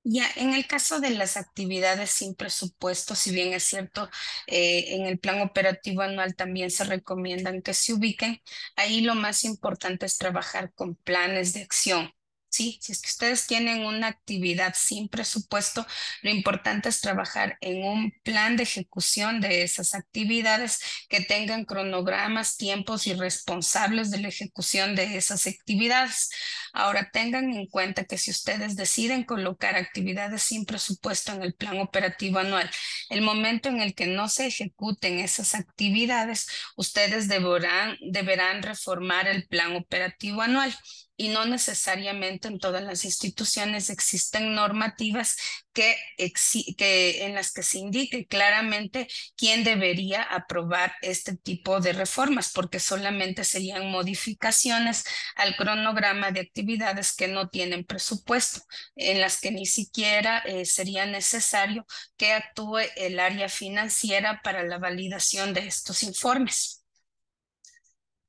Ya, en el caso de las actividades sin presupuesto, si bien es cierto, en el plan operativo anual también se recomiendan que se ubiquen, ahí lo más importante es trabajar con planes de acción. Sí, si es que ustedes tienen una actividad sin presupuesto, lo importante es trabajar en un plan de ejecución de esas actividades que tengan cronogramas, tiempos y responsables de la ejecución de esas actividades. Ahora tengan en cuenta que si ustedes deciden colocar actividades sin presupuesto en el plan operativo anual, el momento en el que no se ejecuten esas actividades, ustedes deberán reformar el plan operativo anual. Y no necesariamente en todas las instituciones existen normativas en las que se indique claramente quién debería aprobar este tipo de reformas, porque solamente serían modificaciones al cronograma de actividades que no tienen presupuesto, en las que ni siquiera sería necesario que actúe el área financiera para la validación de estos informes.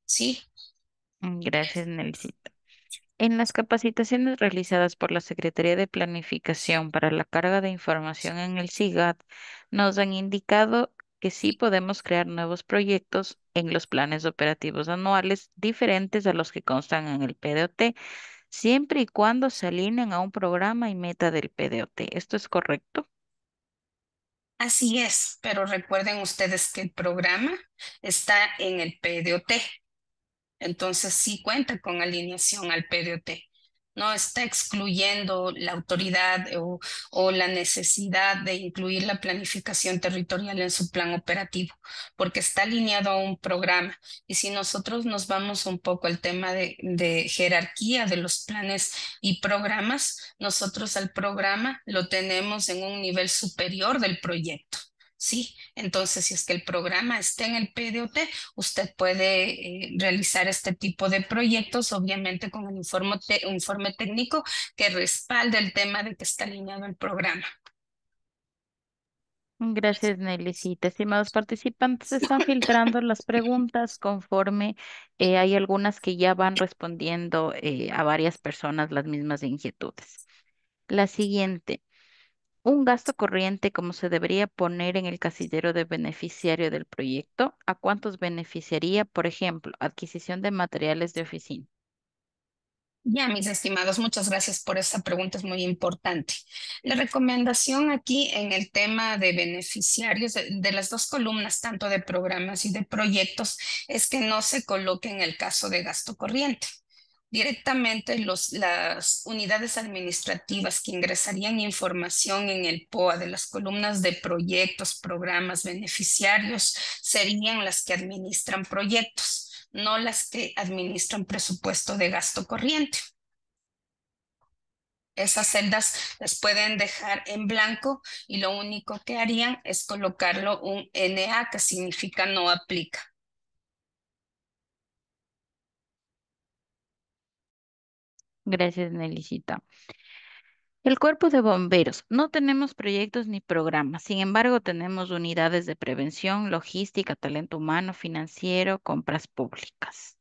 Sí. Gracias, Nelly. En las capacitaciones realizadas por la Secretaría de Planificación para la carga de información en el SIGAD, nos han indicado que sí podemos crear nuevos proyectos en los planes operativos anuales diferentes a los que constan en el PDOT, siempre y cuando se alineen a un programa y meta del PDOT. ¿Esto es correcto? Así es, pero recuerden ustedes que el programa está en el PDOT. Entonces sí cuenta con alineación al PDOT. No está excluyendo la autoridad o la necesidad de incluir la planificación territorial en su plan operativo, porque está alineado a un programa. Y si nosotros nos vamos un poco al tema de jerarquía de los planes y programas, nosotros al programa lo tenemos en un nivel superior del proyecto. Sí, entonces si es que el programa está en el PDOT, usted puede realizar este tipo de proyectos, obviamente con el informe técnico que respalde el tema de que está alineado el programa. Gracias, Nelicita. Estimados participantes, se están filtrando las preguntas conforme hay algunas que ya van respondiendo a varias personas las mismas inquietudes. La siguiente, un gasto corriente como se debería poner en el casillero de beneficiario del proyecto, ¿a cuántos beneficiaría, por ejemplo, adquisición de materiales de oficina? Ya, mis estimados, muchas gracias por esa pregunta, es muy importante. La recomendación aquí en el tema de beneficiarios de las dos columnas, tanto de programas y de proyectos, es que no se coloque en el caso de gasto corriente. Directamente las unidades administrativas que ingresarían información en el POA de las columnas de proyectos, programas, beneficiarios, serían las que administran proyectos, no las que administran presupuesto de gasto corriente. Esas celdas las pueden dejar en blanco y lo único que harían es colocarlo un NA, que significa no aplica. Gracias, Nelicita. El cuerpo de bomberos. No tenemos proyectos ni programas. Sin embargo, tenemos unidades de prevención, logística, talento humano, financiero, compras públicas.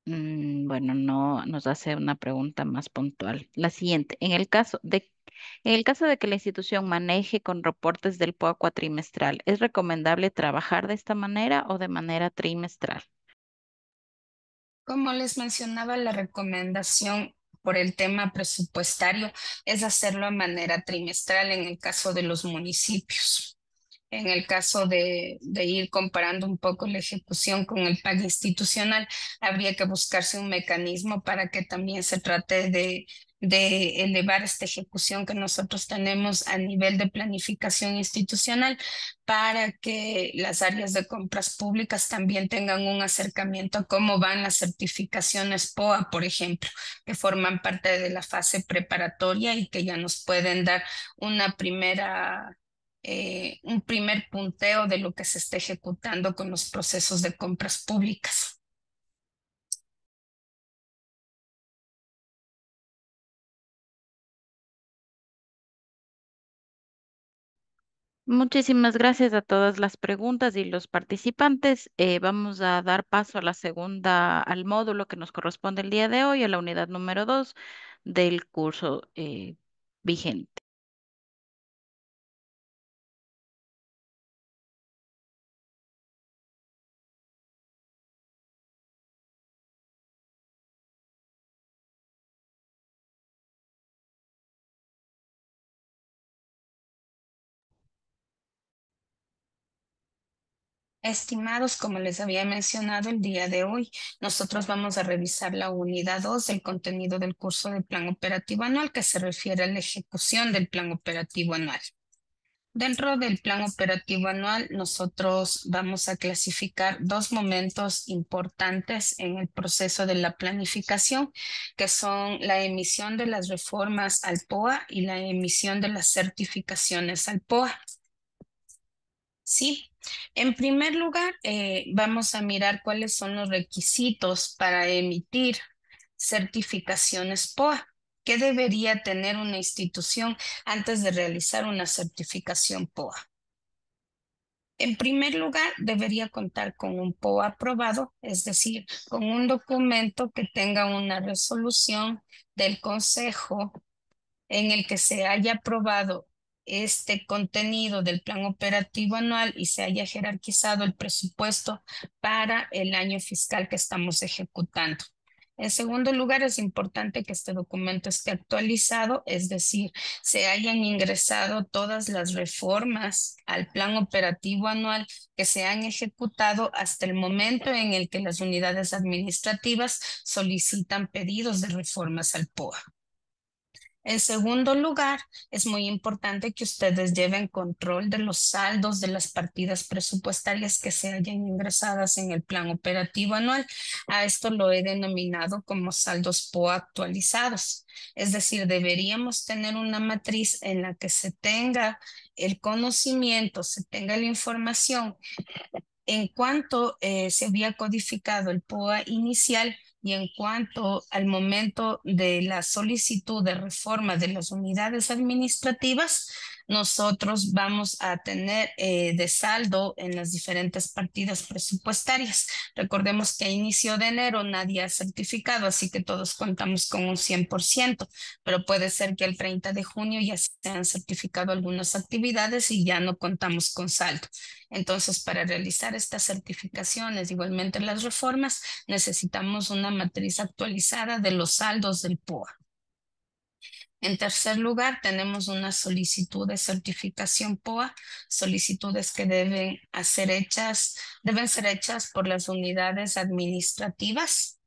Bueno, no nos hace una pregunta más puntual. La siguiente, en el caso de que la institución maneje con reportes del POA cuatrimestral, ¿es recomendable trabajar de esta manera o de manera trimestral? Como les mencionaba, la recomendación por el tema presupuestario es hacerlo de manera trimestral en el caso de los municipios. En el caso de ir comparando un poco la ejecución con el pago institucional, habría que buscarse un mecanismo para que también se trate de elevar esta ejecución que nosotros tenemos a nivel de planificación institucional para que las áreas de compras públicas también tengan un acercamiento a cómo van las certificaciones POA, por ejemplo, que forman parte de la fase preparatoria y que ya nos pueden dar una un primer punteo de lo que se está ejecutando con los procesos de compras públicas. Muchísimas gracias a todas las preguntas y los participantes. Vamos a dar paso a la segunda, al módulo que nos corresponde el día de hoy, a la unidad número 2 del curso vigente. Estimados, como les había mencionado el día de hoy, nosotros vamos a revisar la unidad 2 del contenido del curso de Plan Operativo Anual que se refiere a la ejecución del Plan Operativo Anual. Dentro del Plan Operativo Anual, nosotros vamos a clasificar dos momentos importantes en el proceso de la planificación, que son la emisión de las reformas al POA y la emisión de las certificaciones al POA. Sí, en primer lugar, vamos a mirar cuáles son los requisitos para emitir certificaciones POA. ¿Qué debería tener una institución antes de realizar una certificación POA? En primer lugar, debería contar con un POA aprobado, es decir, con un documento que tenga una resolución del Consejo en el que se haya aprobado este contenido del plan operativo anual y se haya jerarquizado el presupuesto para el año fiscal que estamos ejecutando. En segundo lugar, es importante que este documento esté actualizado, es decir, se hayan ingresado todas las reformas al plan operativo anual que se han ejecutado hasta el momento en el que las unidades administrativas solicitan pedidos de reformas al POA. En segundo lugar, es muy importante que ustedes lleven control de los saldos de las partidas presupuestarias que se hayan ingresadas en el plan operativo anual. A esto lo he denominado como saldos POA actualizados. Es decir, deberíamos tener una matriz en la que se tenga el conocimiento, se tenga la información en cuanto se había codificado el POA inicial y en cuanto al momento de la solicitud de reforma de las unidades administrativas, nosotros vamos a tener de saldo en las diferentes partidas presupuestarias. Recordemos que a inicio de enero nadie ha certificado, así que todos contamos con un 100%, pero puede ser que el 30 de junio ya se han certificado algunas actividades y ya no contamos con saldo. Entonces, para realizar estas certificaciones, igualmente las reformas, necesitamos una matriz actualizada de los saldos del POA. En tercer lugar, tenemos una solicitud de certificación POA, solicitudes que deben ser hechas por las unidades administrativas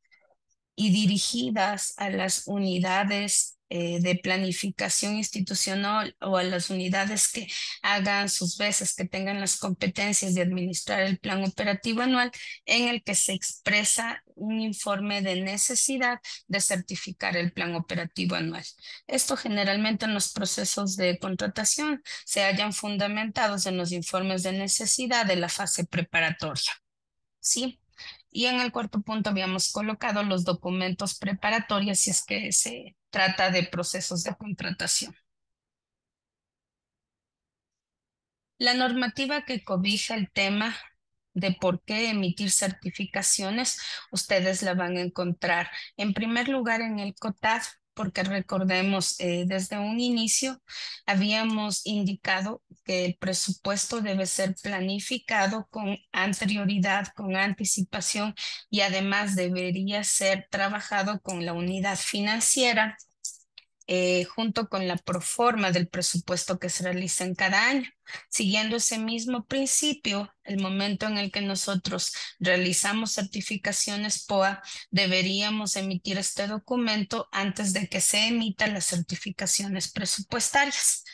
y dirigidas a las unidades de planificación institucional o a las unidades que hagan sus veces, que tengan las competencias de administrar el plan operativo anual en el que se expresa un informe de necesidad de certificar el plan operativo anual. Esto generalmente en los procesos de contratación se hallan fundamentados en los informes de necesidad de la fase preparatoria. ¿Sí? Y en el cuarto punto habíamos colocado los documentos preparatorios si es que se trata de procesos de contratación. La normativa que cobija el tema de por qué emitir certificaciones, ustedes la van a encontrar en primer lugar en el COTAD, porque recordemos, desde un inicio habíamos indicado que el presupuesto debe ser planificado con anterioridad, con anticipación y además debería ser trabajado con la unidad financiera junto con la proforma del presupuesto que se realiza en cada año. Siguiendo ese mismo principio, el momento en el que nosotros realizamos certificaciones POA, deberíamos emitir este documento antes de que se emitan las certificaciones presupuestarias.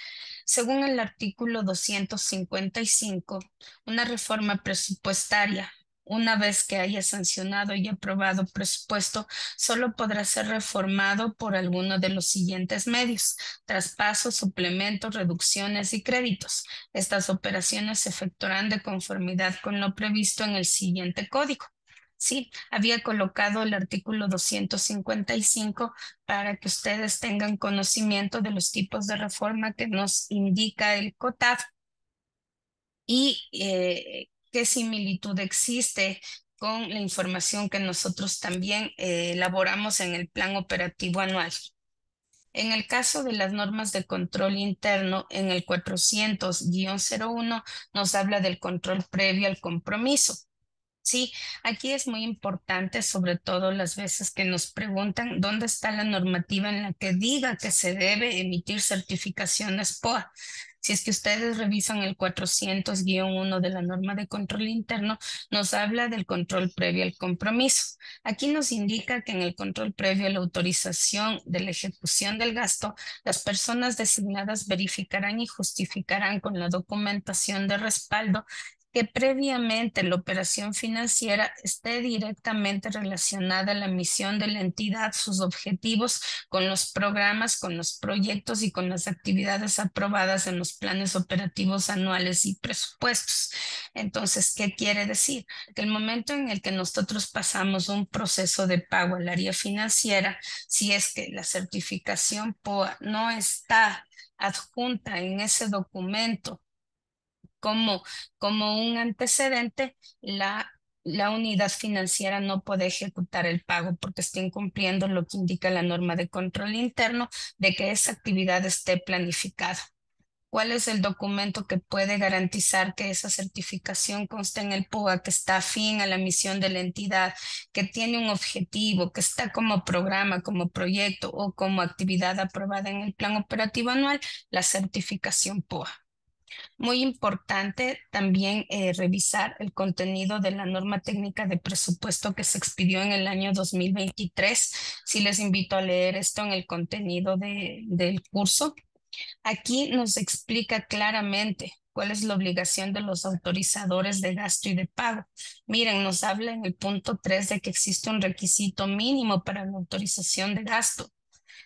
Según el artículo 255, una reforma presupuestaria, una vez que haya sancionado y aprobado presupuesto, solo podrá ser reformado por alguno de los siguientes medios: traspasos, suplementos, reducciones y créditos. Estas operaciones se efectuarán de conformidad con lo previsto en el siguiente código. Sí, había colocado el artículo 255 para que ustedes tengan conocimiento de los tipos de reforma que nos indica el COTAD y qué similitud existe con la información que nosotros también elaboramos en el plan operativo anual. En el caso de las normas de control interno, en el 400-01 nos habla del control previo al compromiso. Sí, aquí es muy importante, sobre todo las veces que nos preguntan dónde está la normativa en la que diga que se debe emitir certificaciones POA. Si es que ustedes revisan el 400-1 de la norma de control interno, nos habla del control previo al compromiso. Aquí nos indica que en el control previo a la autorización de la ejecución del gasto, las personas designadas verificarán y justificarán con la documentación de respaldo que previamente la operación financiera esté directamente relacionada a la misión de la entidad, sus objetivos, con los programas, con los proyectos y con las actividades aprobadas en los planes operativos anuales y presupuestos. Entonces, ¿qué quiere decir? Que el momento en el que nosotros pasamos un proceso de pago al área financiera, si es que la certificación POA no está adjunta en ese documento, como, como un antecedente, la unidad financiera no puede ejecutar el pago porque está incumpliendo lo que indica la norma de control interno de que esa actividad esté planificada. ¿Cuál es el documento que puede garantizar que esa certificación conste en el POA, que está afín a la misión de la entidad, que tiene un objetivo, que está como programa, como proyecto o como actividad aprobada en el plan operativo anual? La certificación POA. Muy importante también revisar el contenido de la norma técnica de presupuesto que se expidió en el año 2023. Sí les invito a leer esto en el contenido del curso. Aquí nos explica claramente cuál es la obligación de los autorizadores de gasto y de pago. Miren, nos habla en el punto 3 de que existe un requisito mínimo para la autorización de gasto.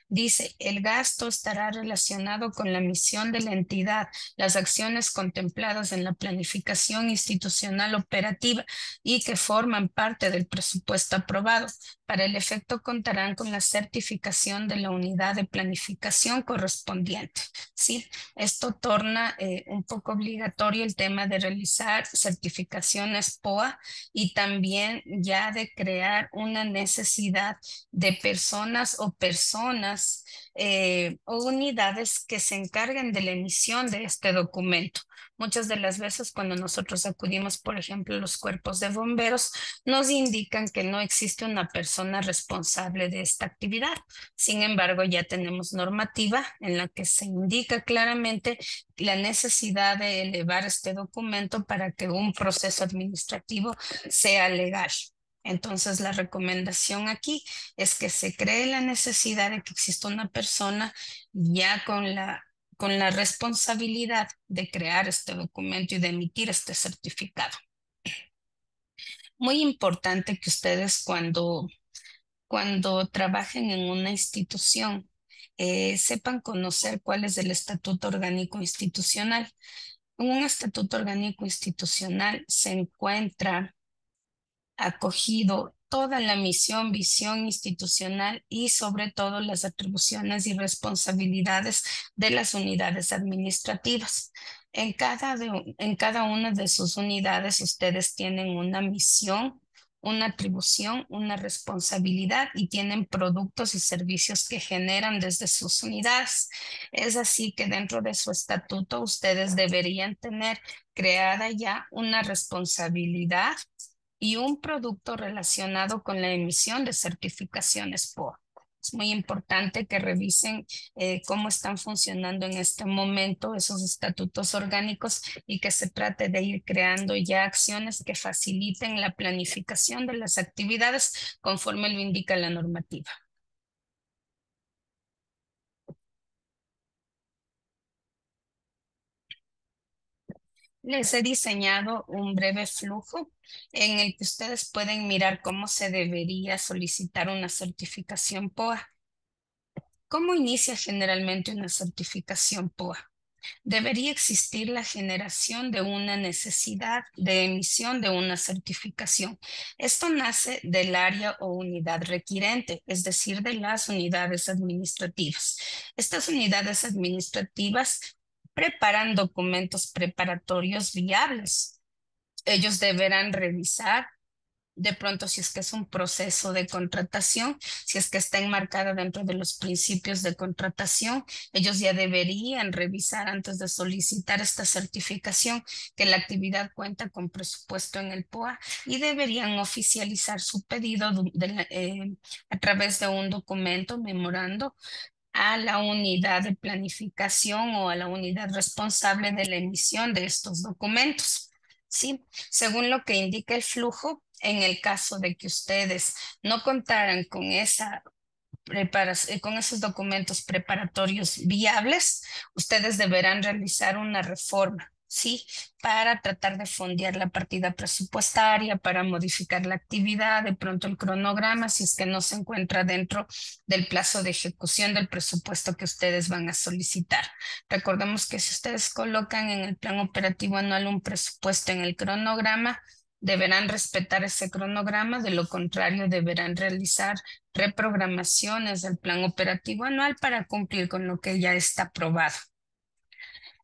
Dice, el gasto estará relacionado con la misión de la entidad, las acciones contempladas en la planificación institucional operativa y que forman parte del presupuesto aprobado. Para el efecto contarán con la certificación de la unidad de planificación correspondiente. ¿Sí? Esto torna un poco obligatorio el tema de realizar certificaciones POA y también ya de crear una necesidad de personas o unidades que se encarguen de la emisión de este documento. Muchas de las veces cuando nosotros acudimos, por ejemplo, a los cuerpos de bomberos, nos indican que no existe una persona responsable de esta actividad. Sin embargo, ya tenemos normativa en la que se indica claramente la necesidad de elevar este documento para que un proceso administrativo sea legal. Entonces, la recomendación aquí es que se cree la necesidad de que exista una persona ya con la responsabilidad de crear este documento y de emitir este certificado. Muy importante que ustedes cuando trabajen en una institución sepan conocer cuál es el estatuto orgánico institucional. En un estatuto orgánico institucional se encuentra acogido toda la misión, visión institucional y sobre todo las atribuciones y responsabilidades de las unidades administrativas. En cada una de sus unidades ustedes tienen una misión, una atribución, una responsabilidad y tienen productos y servicios que generan desde sus unidades. Es así que dentro de su estatuto ustedes deberían tener creada ya una responsabilidad y un producto relacionado con la emisión de certificaciones POA. Es muy importante que revisen cómo están funcionando en este momento esos estatutos orgánicos y que se trate de ir creando ya acciones que faciliten la planificación de las actividades conforme lo indica la normativa. Les he diseñado un breve flujo en el que ustedes pueden mirar cómo se debería solicitar una certificación POA. ¿Cómo inicia generalmente una certificación POA? Debería existir la generación de una necesidad de emisión de una certificación. Esto nace del área o unidad requirente, es decir, de las unidades administrativas. Estas unidades administrativas preparan documentos preparatorios viables. Ellos deberán revisar de pronto si es que es un proceso de contratación, si es que está enmarcada dentro de los principios de contratación, ellos ya deberían revisar antes de solicitar esta certificación que la actividad cuenta con presupuesto en el POA y deberían oficializar su pedido a través de un documento, memorando a la unidad de planificación o a la unidad responsable de la emisión de estos documentos. ¿Sí? Según lo que indica el flujo, en el caso de que ustedes no contaran con con esos documentos preparatorios viables, ustedes deberán realizar una reforma, ¿sí? Para tratar de fondear la partida presupuestaria, para modificar la actividad, de pronto el cronograma, si es que no se encuentra dentro del plazo de ejecución del presupuesto que ustedes van a solicitar. Recordemos que si ustedes colocan en el plan operativo anual un presupuesto en el cronograma, deberán respetar ese cronograma, de lo contrario deberán realizar reprogramaciones del plan operativo anual para cumplir con lo que ya está aprobado.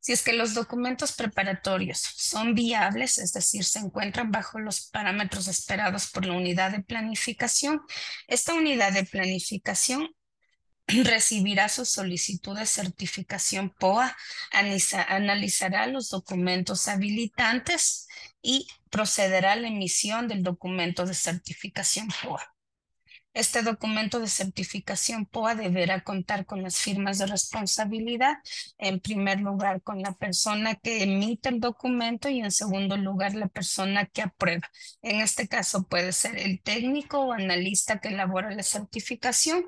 Si es que los documentos preparatorios son viables, es decir, se encuentran bajo los parámetros esperados por la unidad de planificación, esta unidad de planificación recibirá su solicitud de certificación POA, analizará los documentos habilitantes y procederá a la emisión del documento de certificación POA. Este documento de certificación POA deberá contar con las firmas de responsabilidad, en primer lugar con la persona que emite el documento y en segundo lugar la persona que aprueba. En este caso puede ser el técnico o analista que elabora la certificación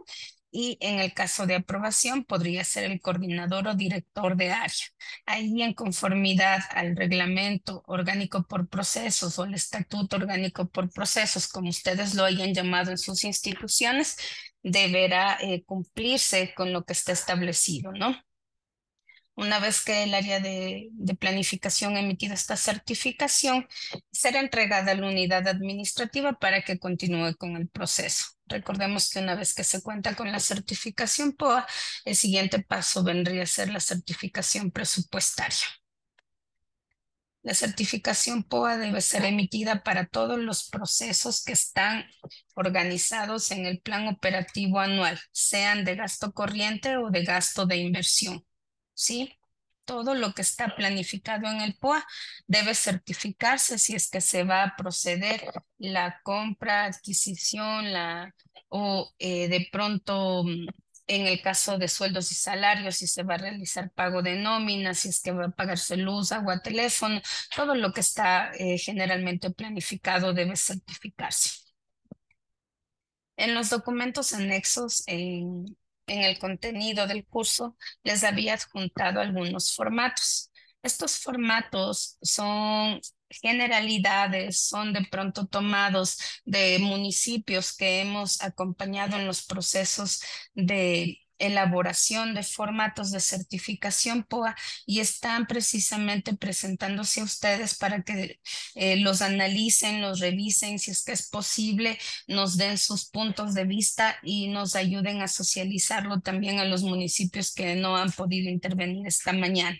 y en el caso de aprobación podría ser el coordinador o director de área. Ahí en conformidad al reglamento orgánico por procesos o el estatuto orgánico por procesos, como ustedes lo hayan llamado en sus instituciones, deberá cumplirse con lo que está establecido, ¿no? Una vez que el área de planificación ha emitido esta certificación, será entregada a la unidad administrativa para que continúe con el proceso. Recordemos que una vez que se cuenta con la certificación POA, el siguiente paso vendría a ser la certificación presupuestaria. La certificación POA debe ser emitida para todos los procesos que están organizados en el plan operativo anual, sean de gasto corriente o de gasto de inversión. ¿Sí? Todo lo que está planificado en el POA debe certificarse si es que se va a proceder la compra, adquisición, o de pronto en el caso de sueldos y salarios, si se va a realizar pago de nóminas, si es que va a pagarse luz, agua, teléfono, todo lo que está generalmente planificado debe certificarse. En los documentos anexos en el contenido del curso les había adjuntado algunos formatos. Estos formatos son generalidades, son de pronto tomados de municipios que hemos acompañado en los procesos de elaboración de formatos de certificación POA y están precisamente presentándose a ustedes para que los analicen, los revisen, si es que es posible, nos den sus puntos de vista y nos ayuden a socializarlo también a los municipios que no han podido intervenir esta mañana.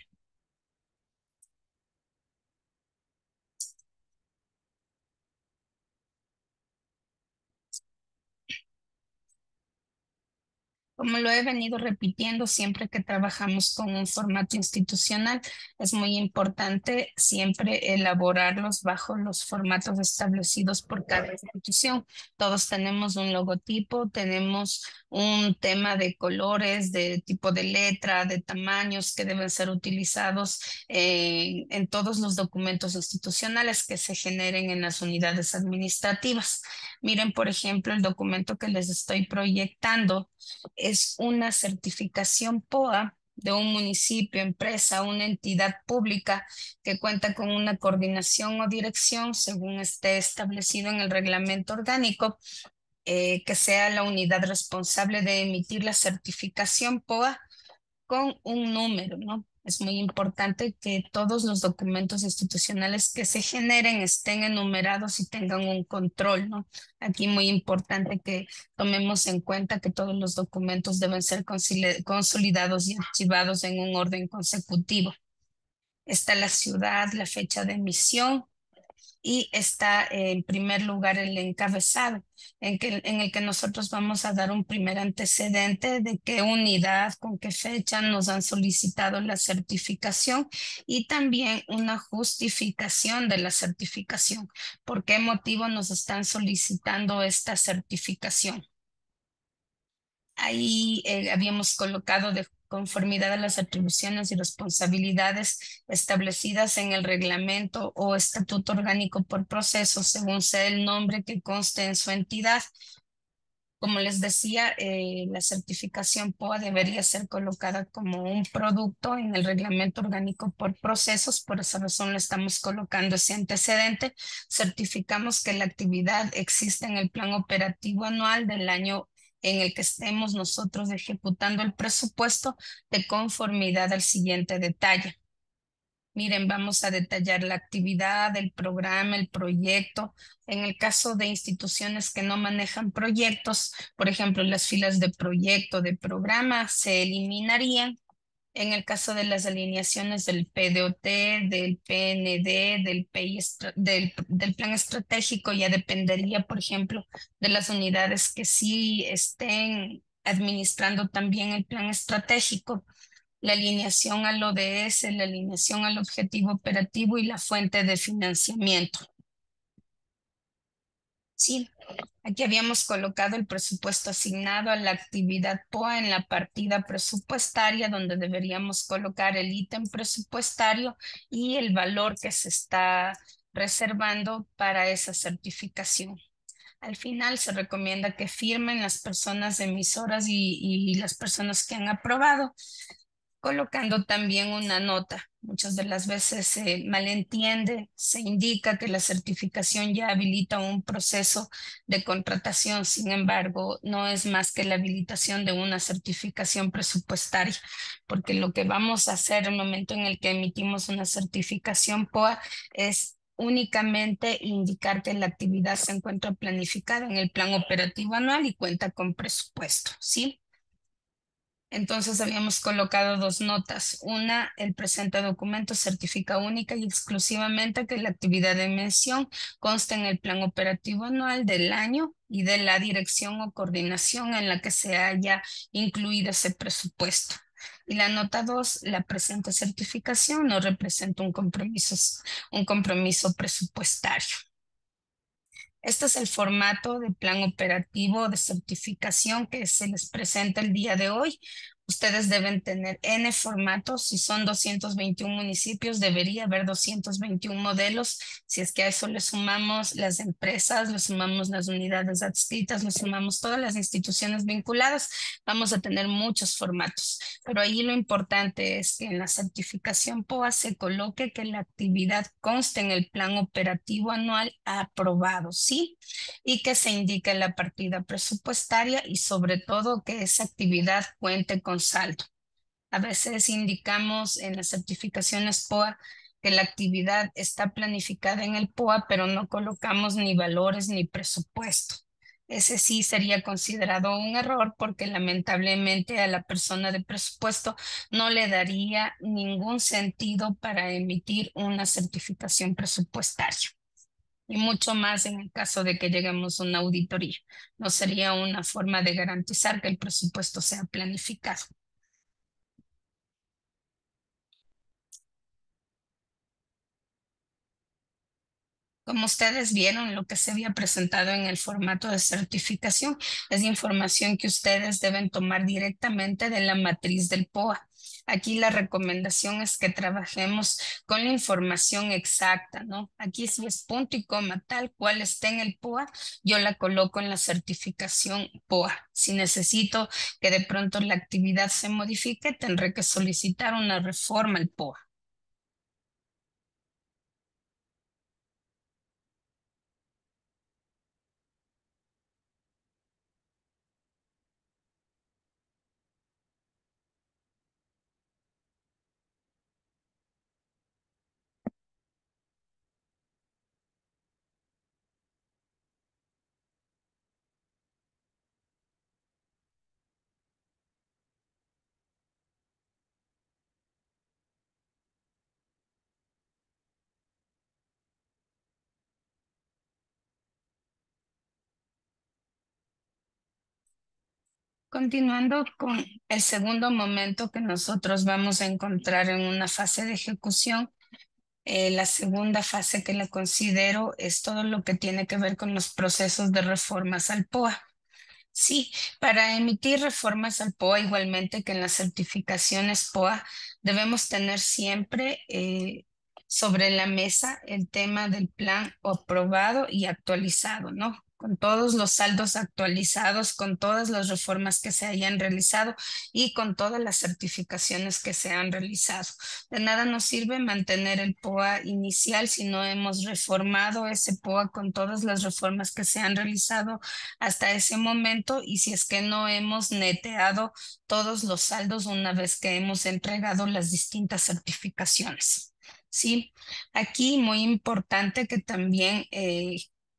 Como lo he venido repitiendo siempre que trabajamos con un formato institucional, es muy importante siempre elaborarlos bajo los formatos establecidos por cada institución. Todos tenemos un logotipo, tenemos un tema de colores, de tipo de letra, de tamaños que deben ser utilizados en todos los documentos institucionales que se generen en las unidades administrativas. Miren, por ejemplo, el documento que les estoy proyectando es una certificación POA de un municipio, empresa, una entidad pública que cuenta con una coordinación o dirección según esté establecido en el reglamento orgánico, que sea la unidad responsable de emitir la certificación POA con un número, ¿no? Es muy importante que todos los documentos institucionales que se generen estén enumerados y tengan un control, ¿no? Aquí muy importante que tomemos en cuenta que todos los documentos deben ser consolidados y archivados en un orden consecutivo. Está la ciudad, la fecha de emisión, y está en primer lugar el encabezado, en el que nosotros vamos a dar un primer antecedente de qué unidad, con qué fecha nos han solicitado la certificación y también una justificación de la certificación. ¿Por qué motivo nos están solicitando esta certificación? Ahí habíamos colocado de conformidad a las atribuciones y responsabilidades establecidas en el reglamento o estatuto orgánico por proceso, según sea el nombre que conste en su entidad. Como les decía, la certificación POA debería ser colocada como un producto en el reglamento orgánico por procesos, por esa razón le estamos colocando ese antecedente. Certificamos que la actividad existe en el plan operativo anual del año en el que estemos nosotros ejecutando el presupuesto de conformidad al siguiente detalle. Miren, vamos a detallar la actividad, el programa, el proyecto. En el caso de instituciones que no manejan proyectos, por ejemplo, las filas de proyecto, de programa, se eliminarían. En el caso de las alineaciones del PDOT, del PND, del plan estratégico, ya dependería, por ejemplo, de las unidades que sí estén administrando también el plan estratégico, la alineación al ODS, la alineación al objetivo operativo y la fuente de financiamiento. Sí, aquí habíamos colocado el presupuesto asignado a la actividad POA en la partida presupuestaria, donde deberíamos colocar el ítem presupuestario y el valor que se está reservando para esa certificación. Al final se recomienda que firmen las personas emisoras y las personas que han aprobado, colocando también una nota. Muchas de las veces se malentiende, se indica que la certificación ya habilita un proceso de contratación, sin embargo, no es más que la habilitación de una certificación presupuestaria, porque lo que vamos a hacer en el momento en el que emitimos una certificación POA es únicamente indicar que la actividad se encuentra planificada en el plan operativo anual y cuenta con presupuesto, ¿sí? Entonces habíamos colocado dos notas. Una, el presente documento certifica única y exclusivamente que la actividad de mención consta en el plan operativo anual del año y de la dirección o coordinación en la que se haya incluido ese presupuesto. Y la nota 2, la presente certificación no representa un compromiso presupuestario. Este es el formato de plan operativo de certificación que se les presenta el día de hoy. Ustedes deben tener N formatos. Si son 221 municipios, debería haber 221 modelos. Si es que a eso le sumamos las empresas, le sumamos las unidades adscritas, le sumamos todas las instituciones vinculadas, vamos a tener muchos formatos. Pero ahí lo importante es que en la certificación POA se coloque que la actividad conste en el plan operativo anual aprobado, ¿sí? Y que se indique la partida presupuestaria y sobre todo que esa actividad cuente con saldo. A veces indicamos en las certificaciones POA que la actividad está planificada en el POA, pero no colocamos ni valores ni presupuesto. Ese sí sería considerado un error porque lamentablemente a la persona de presupuesto no le daría ningún sentido para emitir una certificación presupuestaria. Y mucho más en el caso de que lleguemos a una auditoría. No sería una forma de garantizar que el presupuesto sea planificado. Como ustedes vieron, lo que se había presentado en el formato de certificación es información que ustedes deben tomar directamente de la matriz del POA. Aquí la recomendación es que trabajemos con la información exacta, ¿no? Aquí si es punto y coma, tal cual está en el POA, yo la coloco en la certificación POA. Si necesito que de pronto la actividad se modifique, tendré que solicitar una reforma al POA. Continuando con el segundo momento que nosotros vamos a encontrar en una fase de ejecución, la segunda fase que la considero es todo lo que tiene que ver con los procesos de reformas al POA. Sí, para emitir reformas al POA, igualmente que en las certificaciones POA, debemos tener siempre sobre la mesa el tema del plan aprobado y actualizado, ¿no? Con todos los saldos actualizados, con todas las reformas que se hayan realizado y con todas las certificaciones que se han realizado. De nada nos sirve mantener el POA inicial si no hemos reformado ese POA con todas las reformas que se han realizado hasta ese momento y si es que no hemos neteado todos los saldos una vez que hemos entregado las distintas certificaciones. Sí, aquí muy importante que también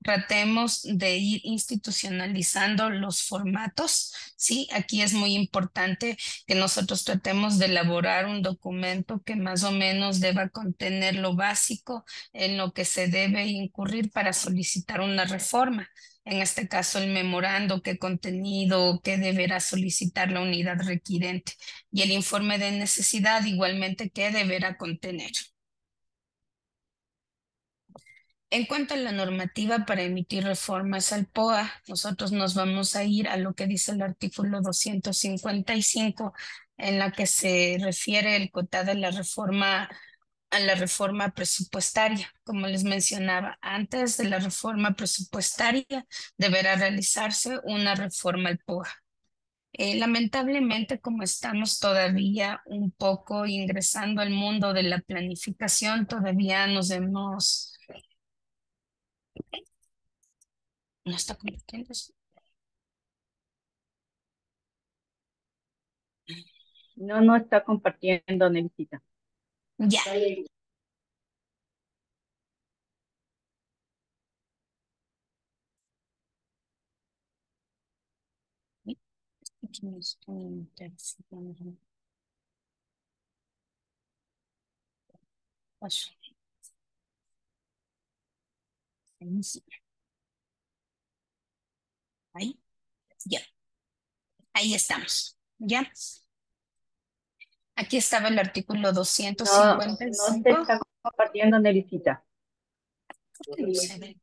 tratemos de ir institucionalizando los formatos, ¿sí? Aquí es muy importante que nosotros tratemos de elaborar un documento que más o menos deba contener lo básico en lo que se debe incurrir para solicitar una reforma. En este caso, el memorando, qué contenido, qué deberá solicitar la unidad requirente y el informe de necesidad igualmente qué deberá contener. En cuanto a la normativa para emitir reformas al POA, nosotros nos vamos a ir a lo que dice el artículo 255, en la que se refiere el cotado de la reforma a la reforma presupuestaria. Como les mencionaba, antes de la reforma presupuestaria deberá realizarse una reforma al POA. Lamentablemente, como estamos todavía un poco ingresando al mundo de la planificación, todavía nos hemos... ¿No está compartiendo eso? No, no está compartiendo, Nelicita. Ya. Aquí me estoy interesando. Ocho. Ahí, ya. Ahí estamos. Ya. Aquí estaba el artículo No, 255. no te está compartiendo, Nelicita. ¿Por qué no se ve?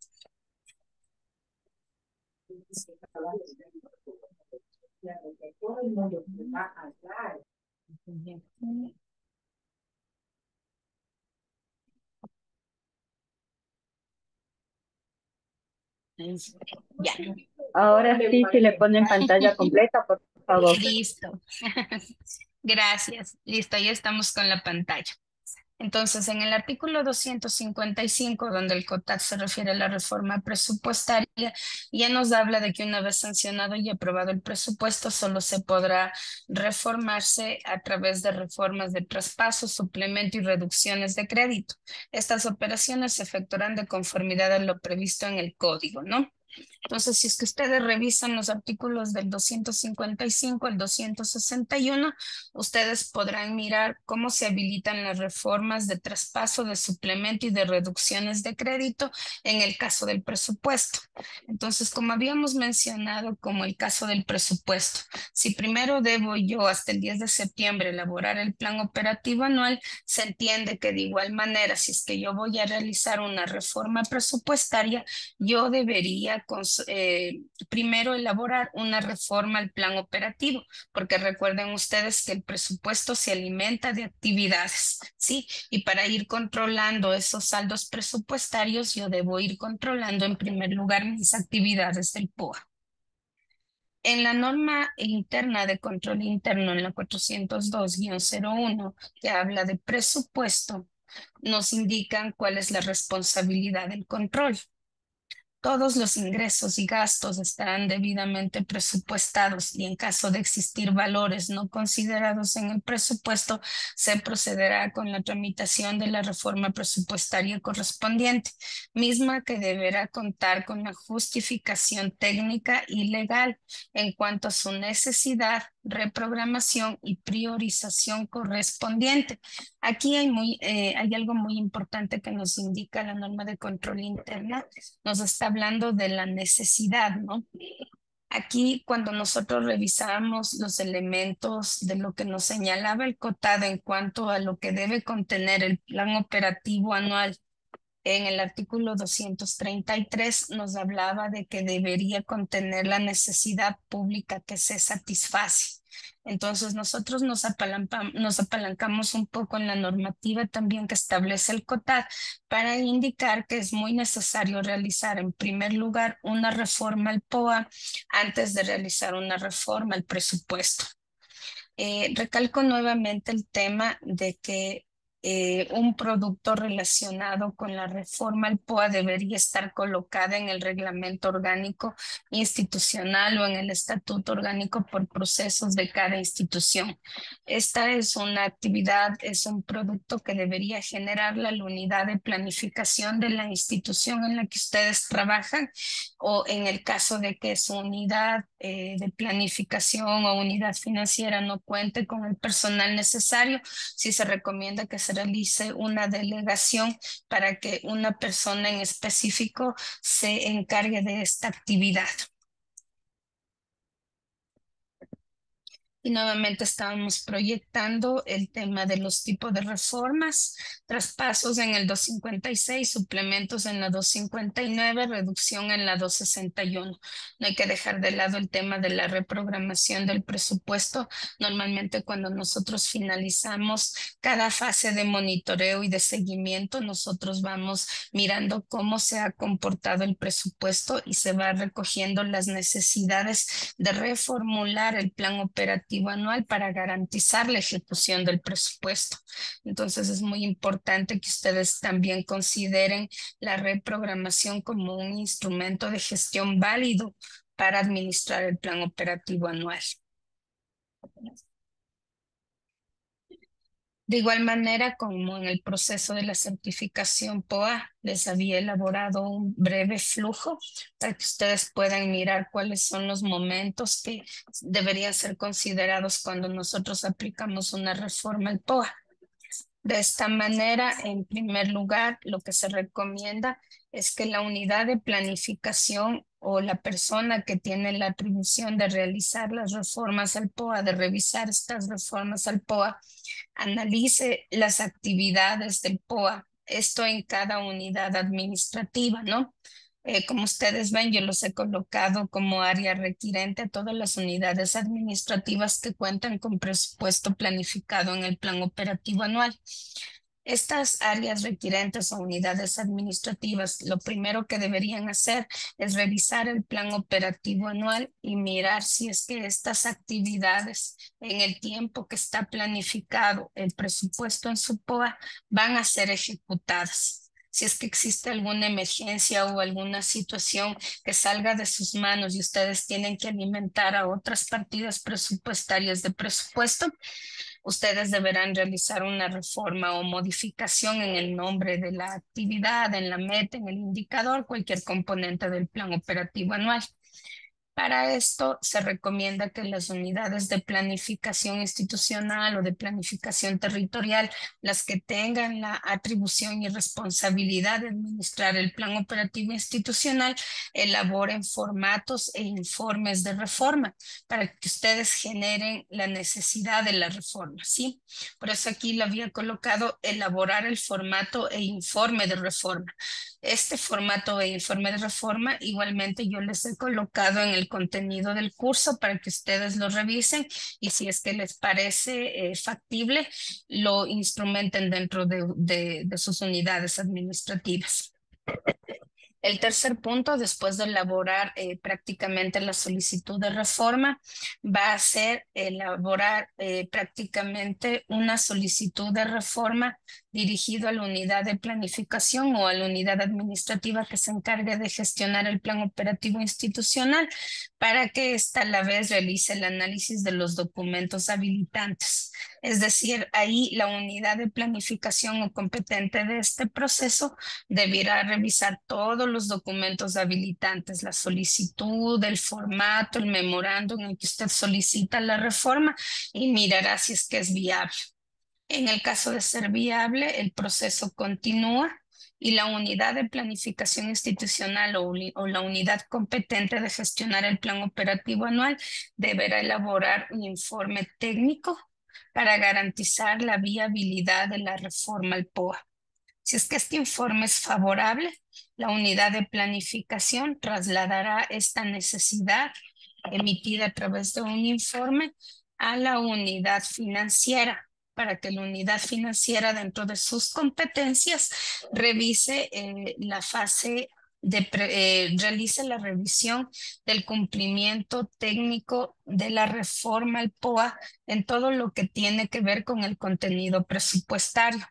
Ya, Ahora sí, si le ponen pantalla completa, por favor. listo. Gracias. Listo, ya estamos con la pantalla. Entonces, en el artículo 255, donde el COTAD se refiere a la reforma presupuestaria, ya nos habla de que una vez sancionado y aprobado el presupuesto, solo se podrá reformarse a través de reformas de traspaso, suplemento y reducciones de crédito. Estas operaciones se efectuarán de conformidad a lo previsto en el código, ¿no? Entonces, si es que ustedes revisan los artículos del 255 al 261, ustedes podrán mirar cómo se habilitan las reformas de traspaso, de suplemento y de reducciones de crédito en el caso del presupuesto. Entonces, como habíamos mencionado, como el caso del presupuesto, si primero debo yo hasta el 10 de septiembre elaborar el plan operativo anual, se entiende que de igual manera, si es que yo voy a realizar una reforma presupuestaria, yo debería primero elaborar una reforma al plan operativo, porque recuerden ustedes que el presupuesto se alimenta de actividades, ¿sí? Y para ir controlando esos saldos presupuestarios, yo debo ir controlando en primer lugar mis actividades del POA. En la norma interna de control interno, en la 402-01, que habla de presupuesto, nos indican cuál es la responsabilidad del control. Todos los ingresos y gastos estarán debidamente presupuestados y en caso de existir valores no considerados en el presupuesto, se procederá con la tramitación de la reforma presupuestaria correspondiente, misma que deberá contar con la justificación técnica y legal en cuanto a su necesidad, reprogramación y priorización correspondiente. Aquí hay algo muy importante que nos indica la norma de control interna. Nos está hablando de la necesidad, ¿no? Aquí, cuando nosotros revisamos los elementos de lo que nos señalaba el COTAD en cuanto a lo que debe contener el plan operativo anual, en el artículo 233 nos hablaba de que debería contener la necesidad pública que se satisface. Entonces nosotros nos apalancamos un poco en la normativa también que establece el COTAD para indicar que es muy necesario realizar en primer lugar una reforma al POA antes de realizar una reforma al presupuesto. Recalco nuevamente el tema de que un producto relacionado con la reforma al POA debería estar colocada en el reglamento orgánico institucional o en el estatuto orgánico por procesos de cada institución. Esta es una actividad, es un producto que debería generarla la unidad de planificación de la institución en la que ustedes trabajan, o en el caso de que su unidad de planificación o unidad financiera no cuente con el personal necesario, sí se recomienda que se realice una delegación para que una persona en específico se encargue de esta actividad. Y nuevamente estábamos proyectando el tema de los tipos de reformas, traspasos en el 256, suplementos en la 259, reducción en la 261. No hay que dejar de lado el tema de la reprogramación del presupuesto. Normalmente cuando nosotros finalizamos cada fase de monitoreo y de seguimiento, nosotros vamos mirando cómo se ha comportado el presupuesto y se va recogiendo las necesidades de reformular el plan operativo anual para garantizar la ejecución del presupuesto. Entonces es muy importante que ustedes también consideren la reprogramación como un instrumento de gestión válido para administrar el plan operativo anual. De igual manera, como en el proceso de la certificación POA, les había elaborado un breve flujo para que ustedes puedan mirar cuáles son los momentos que deberían ser considerados cuando nosotros aplicamos una reforma al POA. De esta manera, en primer lugar, lo que se recomienda es que la unidad de planificación o la persona que tiene la atribución de realizar las reformas al POA, de revisar estas reformas al POA, analice las actividades del POA, esto en cada unidad administrativa, ¿no? Como ustedes ven, yo los he colocado como área requirente a todas las unidades administrativas que cuentan con presupuesto planificado en el plan operativo anual. Estas áreas requirentes o unidades administrativas, lo primero que deberían hacer es revisar el plan operativo anual y mirar si es que estas actividades en el tiempo que está planificado el presupuesto en su POA van a ser ejecutadas. Si es que existe alguna emergencia o alguna situación que salga de sus manos y ustedes tienen que alimentar a otras partidas presupuestarias de presupuesto, ustedes deberán realizar una reforma o modificación en el nombre de la actividad, en la meta, en el indicador, cualquier componente del plan operativo anual. Para esto se recomienda que las unidades de planificación institucional o de planificación territorial, las que tengan la atribución y responsabilidad de administrar el plan operativo institucional, elaboren formatos e informes de reforma para que ustedes generen la necesidad de la reforma, ¿sí? Por eso aquí le había colocado elaborar el formato e informe de reforma. Este formato e informe de reforma igualmente yo les he colocado en el contenido del curso para que ustedes lo revisen y si es que les parece factible, lo instrumenten dentro de sus unidades administrativas. El tercer punto, después de elaborar prácticamente la solicitud de reforma, va a ser elaborar prácticamente una solicitud de reforma dirigido a la unidad de planificación o a la unidad administrativa que se encargue de gestionar el plan operativo institucional para que ésta a la vez realice el análisis de los documentos habilitantes. Es decir, ahí la unidad de planificación o competente de este proceso deberá revisar todos los documentos habilitantes, la solicitud, el formato, el memorándum en que usted solicita la reforma y mirará si es que es viable. En el caso de ser viable, el proceso continúa y la unidad de planificación institucional o la unidad competente de gestionar el plan operativo anual deberá elaborar un informe técnico para garantizar la viabilidad de la reforma al POA. Si es que este informe es favorable, la unidad de planificación trasladará esta necesidad emitida a través de un informe a la unidad financiera para que la unidad financiera dentro de sus competencias revise la fase realice la revisión del cumplimiento técnico de la reforma al POA en todo lo que tiene que ver con el contenido presupuestario.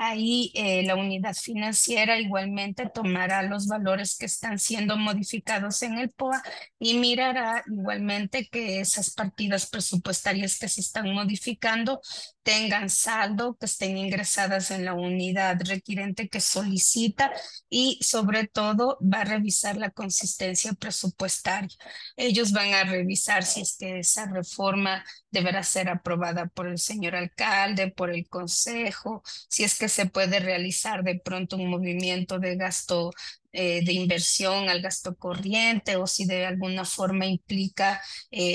Ahí la unidad financiera igualmente tomará los valores que están siendo modificados en el POA y mirará igualmente que esas partidas presupuestarias que se están modificando tengan saldo, que estén ingresadas en la unidad requirente que solicita y sobre todo va a revisar la consistencia presupuestaria. Ellos van a revisar si es que esa reforma deberá ser aprobada por el señor alcalde, por el consejo, si es que se puede realizar de pronto un movimiento de gasto de inversión al gasto corriente o si de alguna forma implica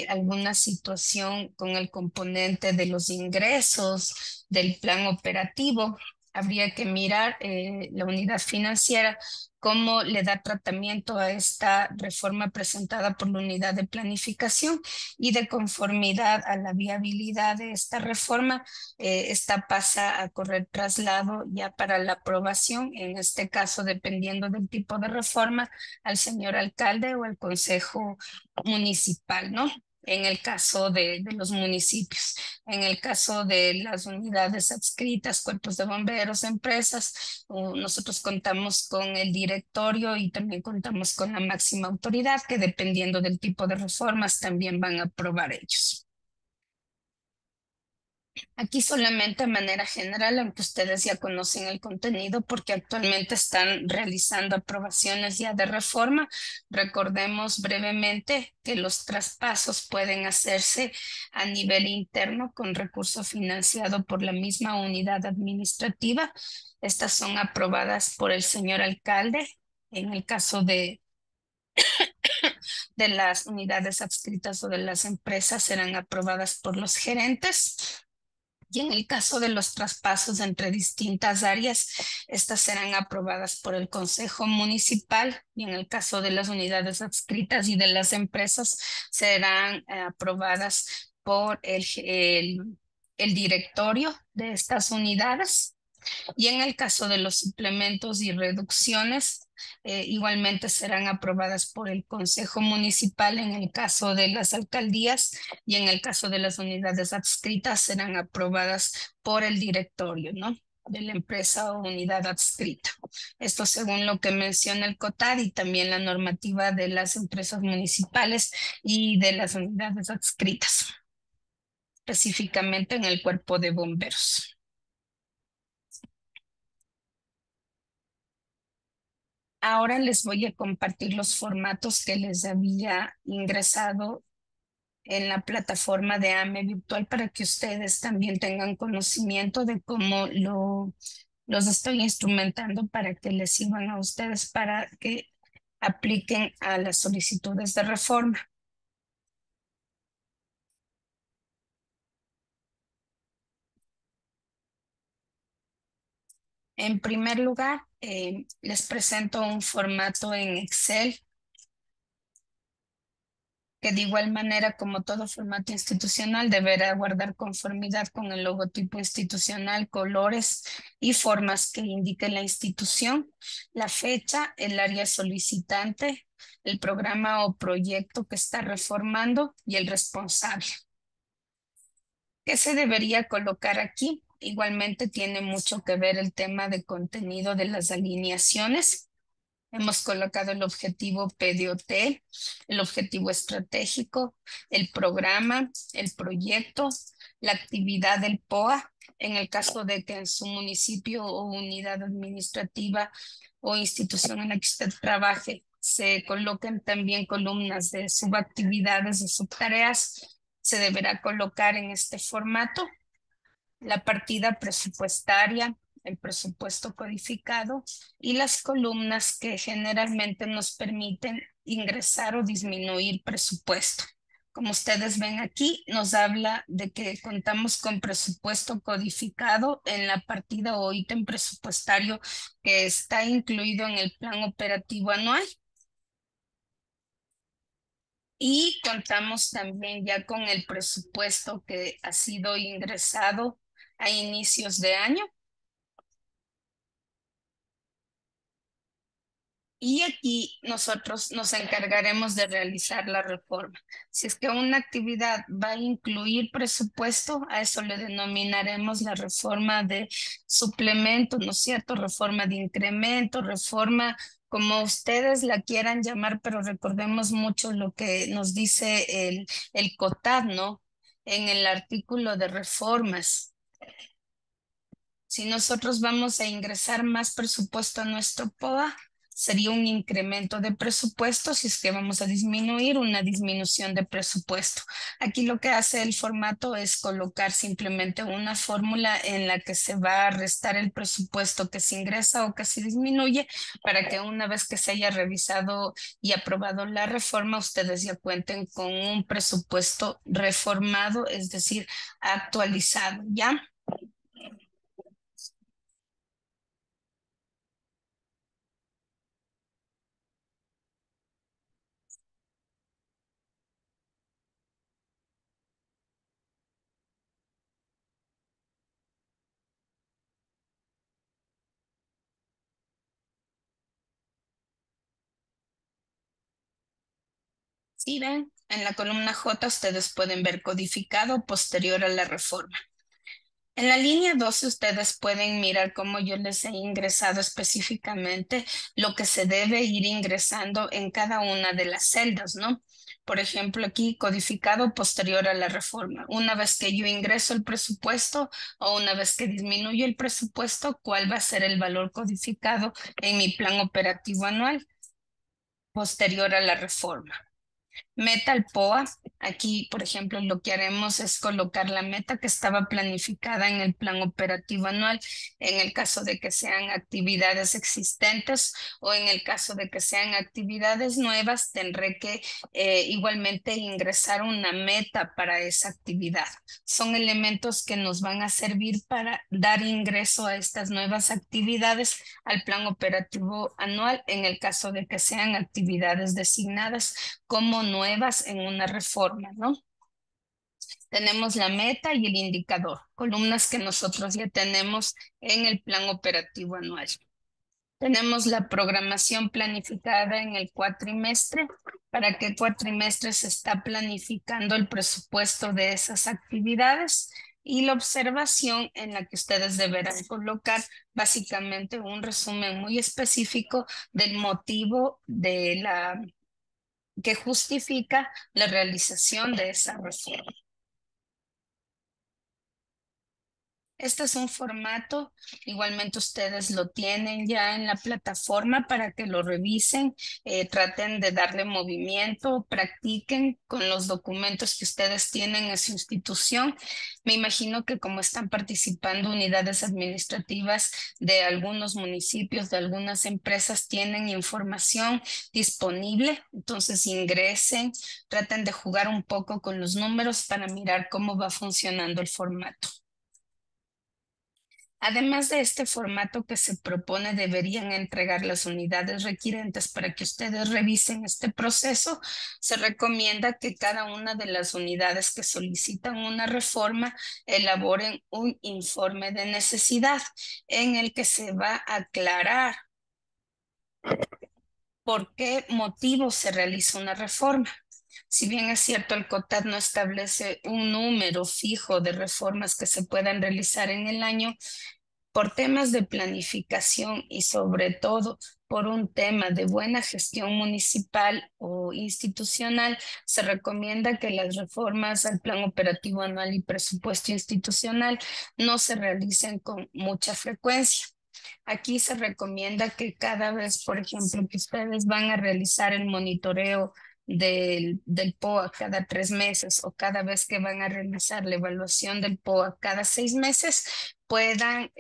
alguna situación con el componente de los ingresos del plan operativo. Habría que mirar la unidad financiera cómo le da tratamiento a esta reforma presentada por la unidad de planificación y de conformidad a la viabilidad de esta reforma, esta pasa a correr traslado ya para la aprobación, en este caso dependiendo del tipo de reforma, al señor alcalde o al consejo municipal, ¿no? En el caso de los municipios. En el caso de las unidades adscritas, cuerpos de bomberos, empresas, nosotros contamos con el directorio y también contamos con la máxima autoridad que dependiendo del tipo de reformas también van a aprobar ellos. Aquí solamente de manera general, aunque ustedes ya conocen el contenido porque actualmente están realizando aprobaciones ya de reforma, recordemos brevemente que los traspasos pueden hacerse a nivel interno con recurso financiado por la misma unidad administrativa. Estas son aprobadas por el señor alcalde. En el caso de las unidades adscritas o de las empresas serán aprobadas por los gerentes. Y en el caso de los traspasos entre distintas áreas, estas serán aprobadas por el Consejo Municipal, y en el caso de las unidades adscritas y de las empresas, serán aprobadas por el directorio de estas unidades. Y en el caso de los suplementos y reducciones, igualmente serán aprobadas por el Consejo Municipal en el caso de las alcaldías, y en el caso de las unidades adscritas serán aprobadas por el directorio, ¿no?, de la empresa o unidad adscrita. Esto según lo que menciona el COTAD y también la normativa de las empresas municipales y de las unidades adscritas, específicamente en el cuerpo de bomberos. Ahora les voy a compartir los formatos que les había ingresado en la plataforma de AME Virtual para que ustedes también tengan conocimiento de cómo los estoy instrumentando para que les sirvan a ustedes para que apliquen a las solicitudes de reforma. En primer lugar, les presento un formato en Excel que de igual manera, como todo formato institucional, deberá guardar conformidad con el logotipo institucional, colores y formas que indique la institución, la fecha, el área solicitante, el programa o proyecto que está reformando y el responsable. ¿Qué se debería colocar aquí? Igualmente tiene mucho que ver el tema de contenido de las alineaciones. Hemos colocado el objetivo PDOT, el objetivo estratégico, el programa, el proyecto, la actividad del POA. En el caso de que en su municipio o unidad administrativa o institución en la que usted trabaje se coloquen también columnas de subactividades o subtareas, se deberá colocar en este formato la partida presupuestaria, el presupuesto codificado y las columnas que generalmente nos permiten ingresar o disminuir presupuesto. Como ustedes ven aquí, nos habla de que contamos con presupuesto codificado en la partida o ítem presupuestario que está incluido en el plan operativo anual. Y contamos también ya con el presupuesto que ha sido ingresado a inicios de año. Y aquí nosotros nos encargaremos de realizar la reforma. Si es que una actividad va a incluir presupuesto, a eso le denominaremos la reforma de suplemento, ¿no es cierto? Reforma de incremento, reforma como ustedes la quieran llamar, pero recordemos mucho lo que nos dice el COTAD, ¿no? En el artículo de reformas. Si nosotros vamos a ingresar más presupuesto a nuestro POA, sería un incremento de presupuesto. Si es que vamos a disminuir, una disminución de presupuesto. Aquí lo que hace el formato es colocar simplemente una fórmula en la que se va a restar el presupuesto que se ingresa o que se disminuye, para que una vez que se haya revisado y aprobado la reforma, ustedes ya cuenten con un presupuesto reformado, es decir, actualizado, ¿ya? Sí, ven, en la columna J ustedes pueden ver codificado posterior a la reforma. En la línea 12 ustedes pueden mirar cómo yo les he ingresado específicamente lo que se debe ir ingresando en cada una de las celdas, ¿no? Por ejemplo, aquí codificado posterior a la reforma. Una vez que yo ingreso el presupuesto o una vez que disminuyo el presupuesto, ¿cuál va a ser el valor codificado en mi plan operativo anual posterior a la reforma? Meta al POA. Aquí, por ejemplo, lo que haremos es colocar la meta que estaba planificada en el plan operativo anual, en el caso de que sean actividades existentes o en el caso de que sean actividades nuevas, tendré que igualmente ingresar una meta para esa actividad. Son elementos que nos van a servir para dar ingreso a estas nuevas actividades al plan operativo anual en el caso de que sean actividades designadas como nuevas en una reforma, ¿no? Tenemos la meta y el indicador, columnas que nosotros ya tenemos en el plan operativo anual. Tenemos la programación planificada en el cuatrimestre. ¿Para qué cuatrimestre se está planificando el presupuesto de esas actividades? Y la observación en la que ustedes deberán colocar básicamente un resumen muy específico del motivo de que justifica la realización de esa reforma. Este es un formato, igualmente ustedes lo tienen ya en la plataforma para que lo revisen, traten de darle movimiento, practiquen con los documentos que ustedes tienen en su institución. Me imagino que como están participando unidades administrativas de algunos municipios, de algunas empresas, tienen información disponible, entonces ingresen, traten de jugar un poco con los números para mirar cómo va funcionando el formato. Además de este formato que se propone, deberían entregar las unidades requirentes para que ustedes revisen este proceso. Se recomienda que cada una de las unidades que solicitan una reforma elaboren un informe de necesidad en el que se va a aclarar por qué motivo se realiza una reforma. Si bien es cierto, el COTAD no establece un número fijo de reformas que se puedan realizar en el año, por temas de planificación y sobre todo por un tema de buena gestión municipal o institucional, se recomienda que las reformas al plan operativo anual y presupuesto institucional no se realicen con mucha frecuencia. Aquí se recomienda que cada vez, por ejemplo, que ustedes van a realizar el monitoreo del POA cada 3 meses o cada vez que van a realizar la evaluación del POA cada 6 meses, puedan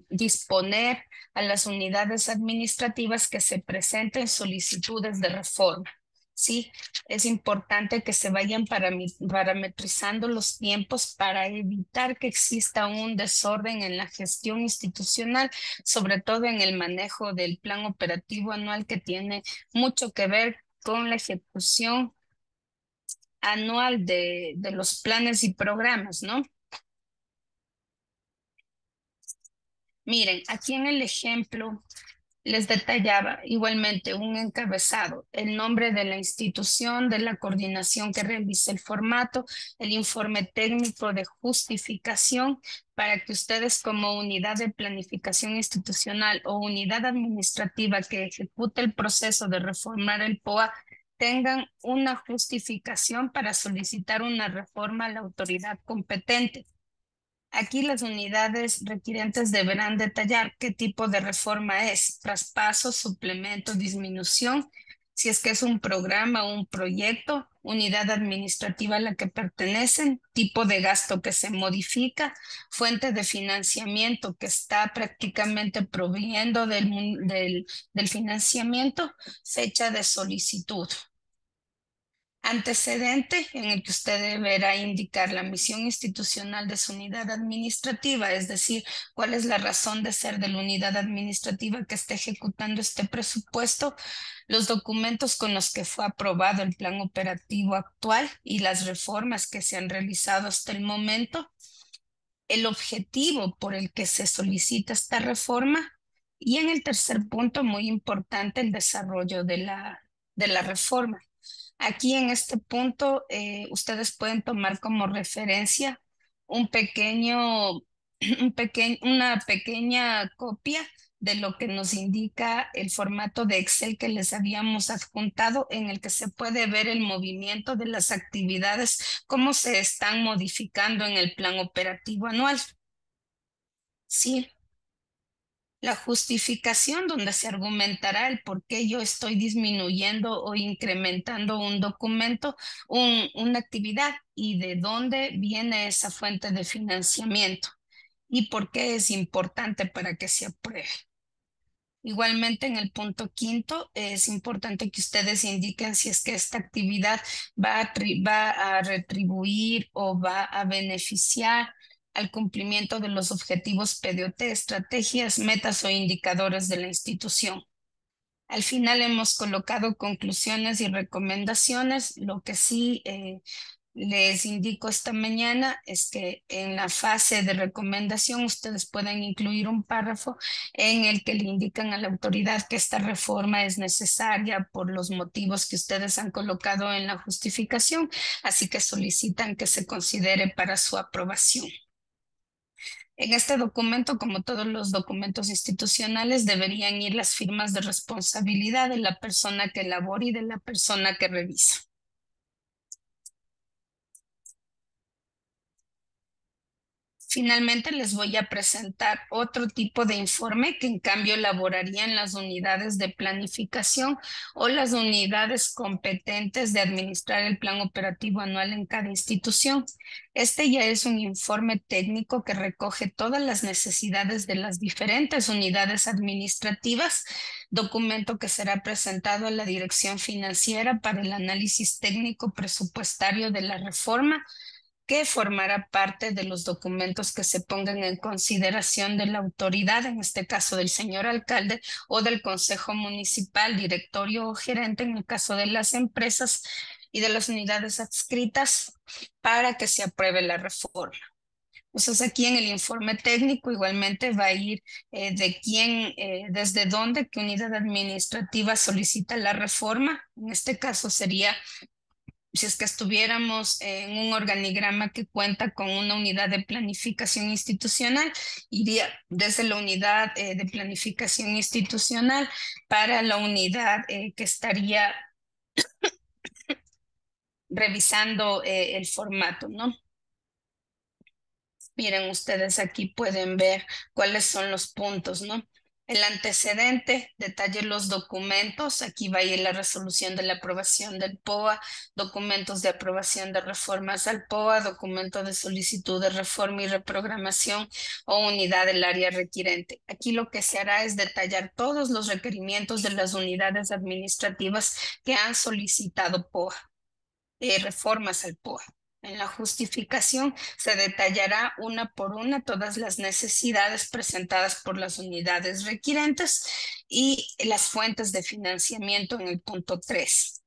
disponer a las unidades administrativas que se presenten solicitudes de reforma. Sí, es importante que se vayan parametrizando los tiempos para evitar que exista un desorden en la gestión institucional, sobre todo en el manejo del plan operativo anual que tiene mucho que ver con la ejecución anual de los planes y programas, ¿no? Miren, aquí en el ejemplo les detallaba igualmente un encabezado, el nombre de la institución, de la coordinación que realiza el formato, el informe técnico de justificación para que ustedes como unidad de planificación institucional o unidad administrativa que ejecute el proceso de reformar el POA tengan una justificación para solicitar una reforma a la autoridad competente. Aquí las unidades requirentes deberán detallar qué tipo de reforma es, traspaso, suplemento, disminución, si es que es un programa o un proyecto, unidad administrativa a la que pertenecen, tipo de gasto que se modifica, fuente de financiamiento que está prácticamente proveyendo del financiamiento, fecha de solicitud. Antecedente en el que usted deberá indicar la misión institucional de su unidad administrativa, es decir, cuál es la razón de ser de la unidad administrativa que está ejecutando este presupuesto, los documentos con los que fue aprobado el plan operativo actual y las reformas que se han realizado hasta el momento, el objetivo por el que se solicita esta reforma y en el tercer punto, muy importante, el desarrollo de la reforma. Aquí en este punto, ustedes pueden tomar como referencia un pequeño, una pequeña copia de lo que nos indica el formato de Excel que les habíamos adjuntado, en el que se puede ver el movimiento de las actividades, cómo se están modificando en el plan operativo anual. Sí. La justificación donde se argumentará el por qué yo estoy disminuyendo o incrementando un documento, una actividad y de dónde viene esa fuente de financiamiento y por qué es importante para que se apruebe. Igualmente, en el punto quinto, es importante que ustedes indiquen si es que esta actividad va a retribuir o va a beneficiar al cumplimiento de los objetivos PDOT, estrategias, metas o indicadores de la institución. Al final hemos colocado conclusiones y recomendaciones. Lo que sí les indico esta mañana es que en la fase de recomendación ustedes pueden incluir un párrafo en el que le indican a la autoridad que esta reforma es necesaria por los motivos que ustedes han colocado en la justificación, así que solicitan que se considere para su aprobación. En este documento, como todos los documentos institucionales, deberían ir las firmas de responsabilidad de la persona que elabora y de la persona que revisa. Finalmente, les voy a presentar otro tipo de informe que en cambio elaborarían las unidades de planificación o las unidades competentes de administrar el plan operativo anual en cada institución. Este ya es un informe técnico que recoge todas las necesidades de las diferentes unidades administrativas, documento que será presentado a la Dirección Financiera para el análisis técnico presupuestario de la reforma, que formará parte de los documentos que se pongan en consideración de la autoridad, en este caso del señor alcalde, o del consejo municipal, directorio o gerente, en el caso de las empresas y de las unidades adscritas, para que se apruebe la reforma. Entonces aquí en el informe técnico igualmente va a ir de quién, desde dónde, qué unidad administrativa solicita la reforma. En este caso sería, si es que estuviéramos en un organigrama que cuenta con una unidad de planificación institucional, iría desde la unidad de planificación institucional para la unidad que estaría revisando el formato, ¿no? Miren, ustedes aquí pueden ver cuáles son los puntos, ¿no? El antecedente, detalle los documentos, aquí va a ir la resolución de la aprobación del POA, documentos de aprobación de reformas al POA, documento de solicitud de reforma y reprogramación o unidad del área requirente. Aquí lo que se hará es detallar todos los requerimientos de las unidades administrativas que han solicitado POA, reformas al POA. En la justificación se detallará una por una todas las necesidades presentadas por las unidades requirentes y las fuentes de financiamiento en el punto 3.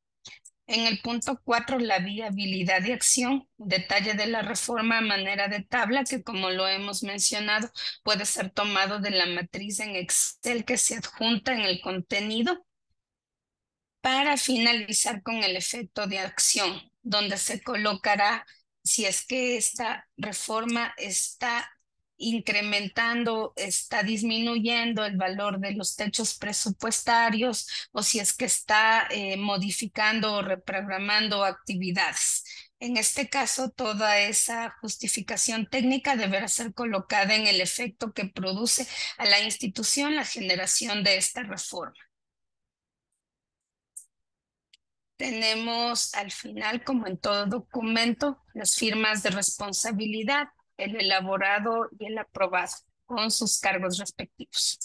En el punto 4, la viabilidad de acción, detalle de la reforma a manera de tabla que, como lo hemos mencionado, puede ser tomado de la matriz en Excel que se adjunta en el contenido, para finalizar con el efecto de acción, donde se colocará si es que esta reforma está incrementando, está disminuyendo el valor de los techos presupuestarios o si es que está modificando o reprogramando actividades. En este caso, toda esa justificación técnica deberá ser colocada en el efecto que produce a la institución la generación de esta reforma. Tenemos al final, como en todo documento, las firmas de responsabilidad, el elaborado y el aprobado, con sus cargos respectivos.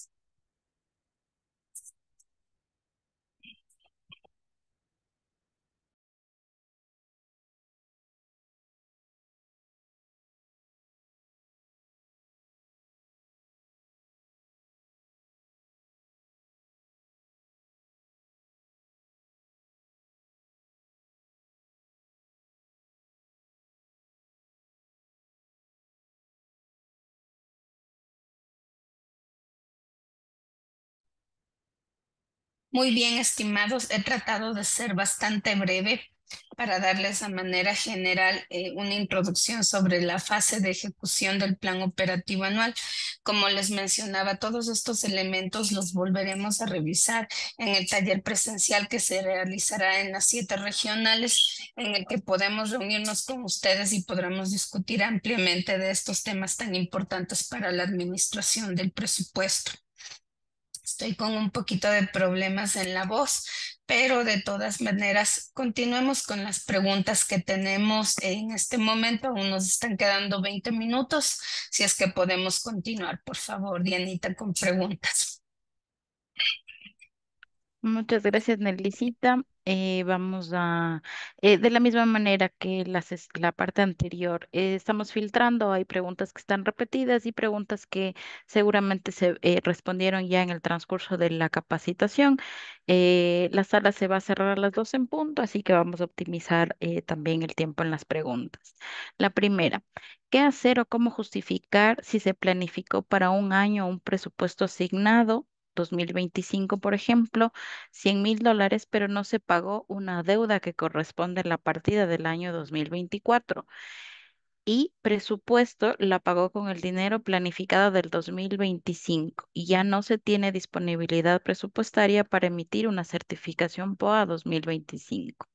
Muy bien, estimados, he tratado de ser bastante breve para darles de manera general una introducción sobre la fase de ejecución del plan operativo anual. Como les mencionaba, todos estos elementos los volveremos a revisar en el taller presencial que se realizará en las 7 regionales, en el que podemos reunirnos con ustedes y podremos discutir ampliamente de estos temas tan importantes para la administración del presupuesto. Estoy con un poquito de problemas en la voz, pero de todas maneras, continuemos con las preguntas que tenemos en este momento. Aún nos están quedando 20 minutos. Si es que podemos continuar, por favor, Dianita, con preguntas. Muchas gracias, Nelicita. De la misma manera que la parte anterior, estamos filtrando, hay preguntas que están repetidas y preguntas que seguramente se respondieron ya en el transcurso de la capacitación. La sala se va a cerrar a las 2 en punto, así que vamos a optimizar también el tiempo en las preguntas. La primera, ¿qué hacer o cómo justificar si se planificó para un año un presupuesto asignado? 2025, por ejemplo, $100,000, pero no se pagó una deuda que corresponde a la partida del año 2024 y presupuesto la pagó con el dinero planificado del 2025 y ya no se tiene disponibilidad presupuestaria para emitir una certificación POA 2025.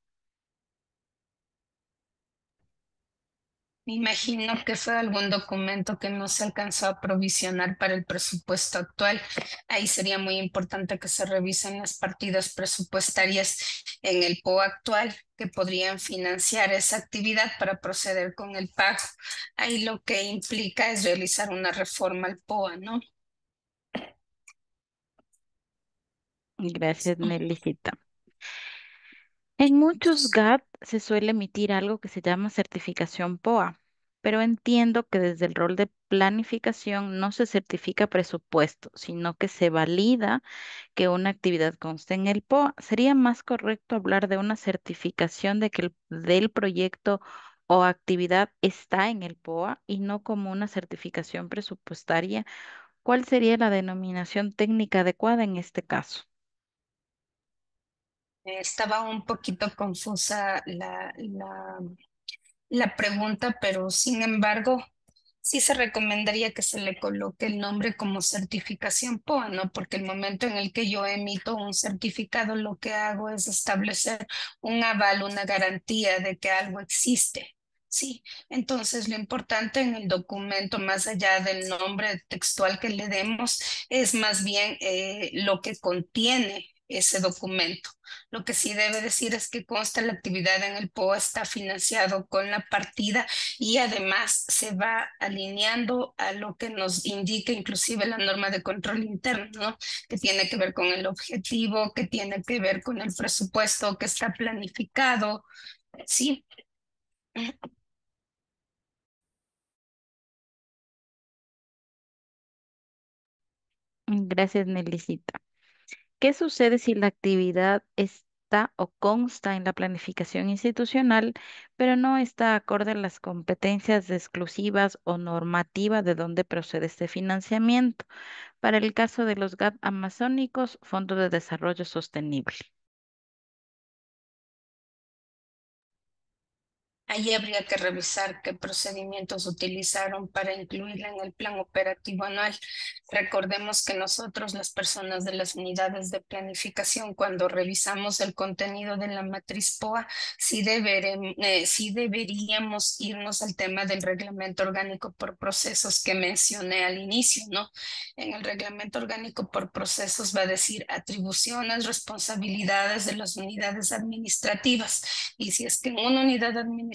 Me imagino que fue algún documento que no se alcanzó a provisionar para el presupuesto actual. Ahí sería muy importante que se revisen las partidas presupuestarias en el POA actual que podrían financiar esa actividad para proceder con el pago. Ahí lo que implica es realizar una reforma al POA, ¿no? Gracias, Nelicita. En muchos GAT se suele emitir algo que se llama certificación POA, pero entiendo que desde el rol de planificación no se certifica presupuesto, sino que se valida que una actividad conste en el POA. ¿Sería más correcto hablar de una certificación de que del proyecto o actividad está en el POA y no como una certificación presupuestaria? ¿Cuál sería la denominación técnica adecuada en este caso? Estaba un poquito confusa la pregunta, pero sin embargo, sí se recomendaría que se le coloque el nombre como certificación POA, ¿no? Porque el momento en el que yo emito un certificado, lo que hago es establecer un aval, una garantía de que algo existe. Sí, entonces lo importante en el documento, más allá del nombre textual que le demos, es más bien lo que contiene ese documento. Lo que sí debe decir es que consta la actividad en el POA está financiado con la partida y además se va alineando a lo que nos indica inclusive la norma de control interno, ¿no? Que tiene que ver con el objetivo, que tiene que ver con el presupuesto que está planificado, ¿sí? Gracias, Nelicita. ¿Qué sucede si la actividad está o consta en la planificación institucional, pero no está acorde a las competencias exclusivas o normativas de donde procede este financiamiento? Para el caso de los GAT amazónicos, Fondo de Desarrollo Sostenible. Allí habría que revisar qué procedimientos utilizaron para incluirla en el plan operativo anual. Recordemos que nosotros, las personas de las unidades de planificación, cuando revisamos el contenido de la matriz POA, sí deberíamos irnos al tema del reglamento orgánico por procesos que mencioné al inicio, ¿no? En el reglamento orgánico por procesos va a decir atribuciones, responsabilidades de las unidades administrativas. Y si es que en una unidad administrativa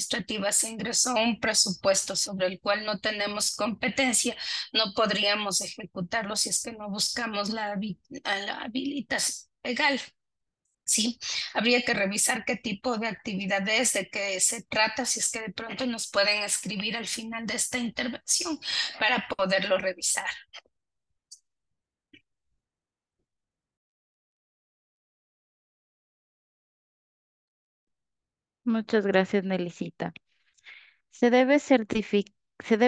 se ingresó un presupuesto sobre el cual no tenemos competencia, no podríamos ejecutarlo si es que no buscamos la habilitación legal. Sí, habría que revisar qué tipo de actividad es, de qué se trata, si es que de pronto nos pueden escribir al final de esta intervención para poderlo revisar. Muchas gracias, Nelicita. Se debe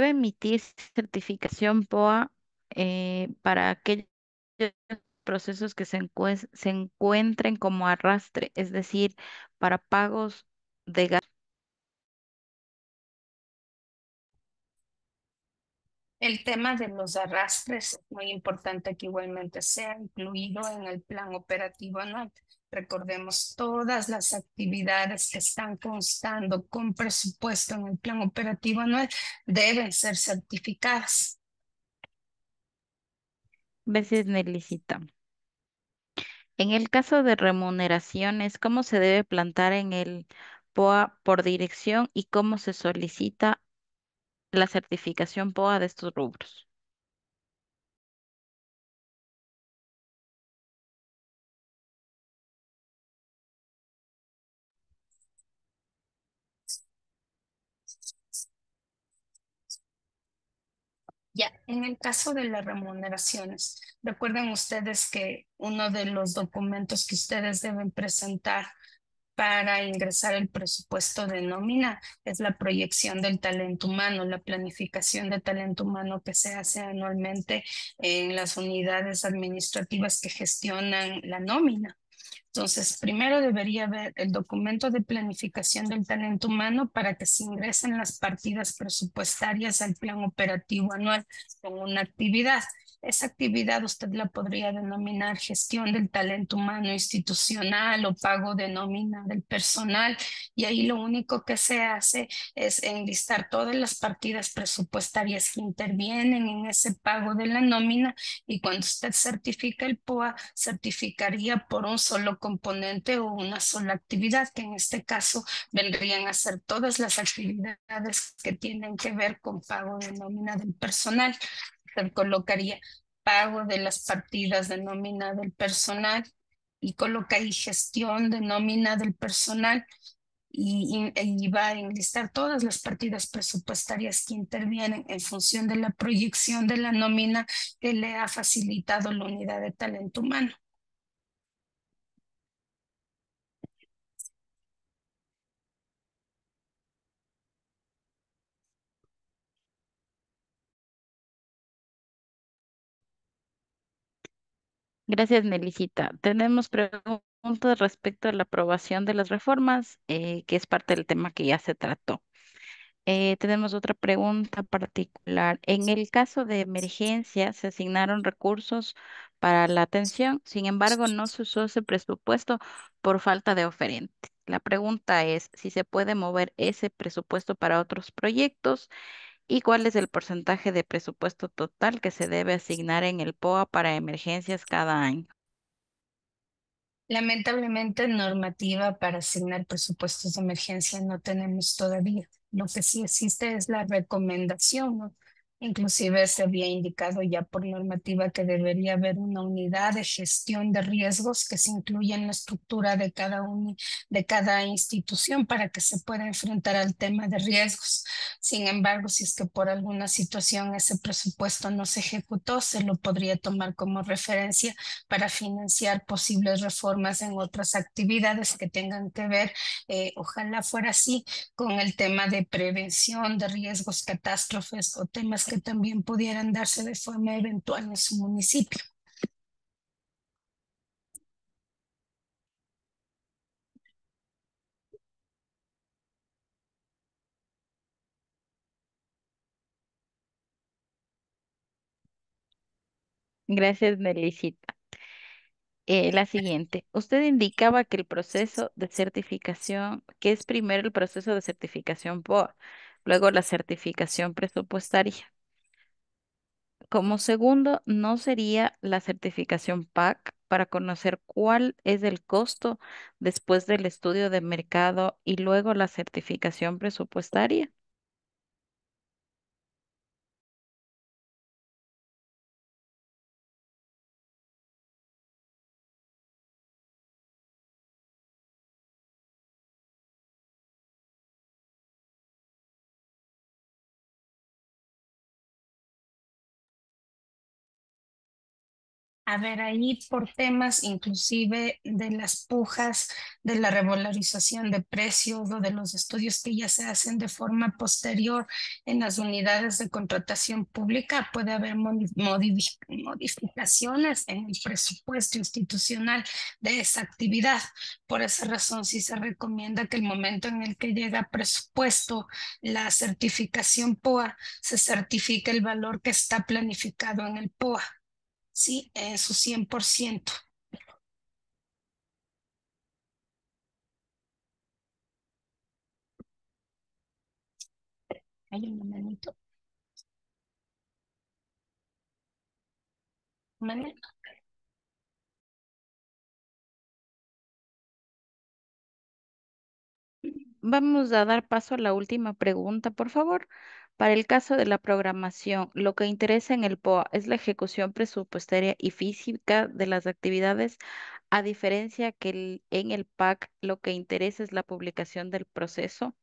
emitir certificación POA para aquellos procesos que se encuentren como arrastre, es decir, para pagos de gastos. El tema de los arrastres es muy importante que igualmente sea incluido en el plan operativo anual. Recordemos todas las actividades que están constando con presupuesto en el plan operativo anual deben ser certificadas. Gracias, Nelicita. En el caso de remuneraciones, ¿cómo se debe plantar en el POA por dirección y cómo se solicita la certificación POA de estos rubros? Ya, en el caso de las remuneraciones, recuerden ustedes que uno de los documentos que ustedes deben presentar para ingresar el presupuesto de nómina es la proyección del talento humano, la planificación de talento humano que se hace anualmente en las unidades administrativas que gestionan la nómina. Entonces, primero debería haber el documento de planificación del talento humano para que se ingresen las partidas presupuestarias al plan operativo anual con una actividad. Esa actividad usted la podría denominar gestión del talento humano institucional o pago de nómina del personal, y ahí lo único que se hace es enlistar todas las partidas presupuestarias que intervienen en ese pago de la nómina, y cuando usted certifica el POA, certificaría por un solo componente o una sola actividad, que en este caso vendrían a ser todas las actividades que tienen que ver con pago de nómina del personal. Usted colocaría pago de las partidas de nómina del personal y coloca ahí gestión de nómina del personal, y va a enlistar todas las partidas presupuestarias que intervienen en función de la proyección de la nómina que le ha facilitado la unidad de talento humano. Gracias, Melisita. Tenemos preguntas respecto a la aprobación de las reformas, que es parte del tema que ya se trató. Tenemos otra pregunta particular. En el caso de emergencia, se asignaron recursos para la atención, sin embargo, no se usó ese presupuesto por falta de oferente. La pregunta es si se puede mover ese presupuesto para otros proyectos y cuál es el porcentaje de presupuesto total que se debe asignar en el POA para emergencias cada año. Lamentablemente, normativa para asignar presupuestos de emergencia no tenemos todavía. Lo que sí existe es la recomendación, ¿no? Inclusive se había indicado ya por normativa que debería haber una unidad de gestión de riesgos que se incluya en la estructura de de cada institución para que se pueda enfrentar al tema de riesgos. Sin embargo, si es que por alguna situación ese presupuesto no se ejecutó, se lo podría tomar como referencia para financiar posibles reformas en otras actividades que tengan que ver, ojalá fuera así, con el tema de prevención de riesgos, catástrofes o temas que también pudieran darse de forma eventual en su municipio. Gracias, Melisita. La siguiente. Usted indicaba que el proceso de certificación, que es primero el proceso de certificación POA, luego la certificación presupuestaria. Como segundo, ¿no sería la certificación PAC para conocer cuál es el costo después del estudio de mercado y luego la certificación presupuestaria? A ver, ahí por temas inclusive de las pujas, de la revalorización de precios o de los estudios que ya se hacen de forma posterior en las unidades de contratación pública, puede haber modificaciones en el presupuesto institucional de esa actividad. Por esa razón, sí se recomienda que el momento en el que llega presupuesto, la certificación POA, se certifique el valor que está planificado en el POA. Sí, en su 100%. Hay un momentito. Un momento. Vamos a dar paso a la última pregunta, por favor. Para el caso de la programación, lo que interesa en el POA es la ejecución presupuestaria y física de las actividades, a diferencia que en el PAC lo que interesa es la publicación del proceso.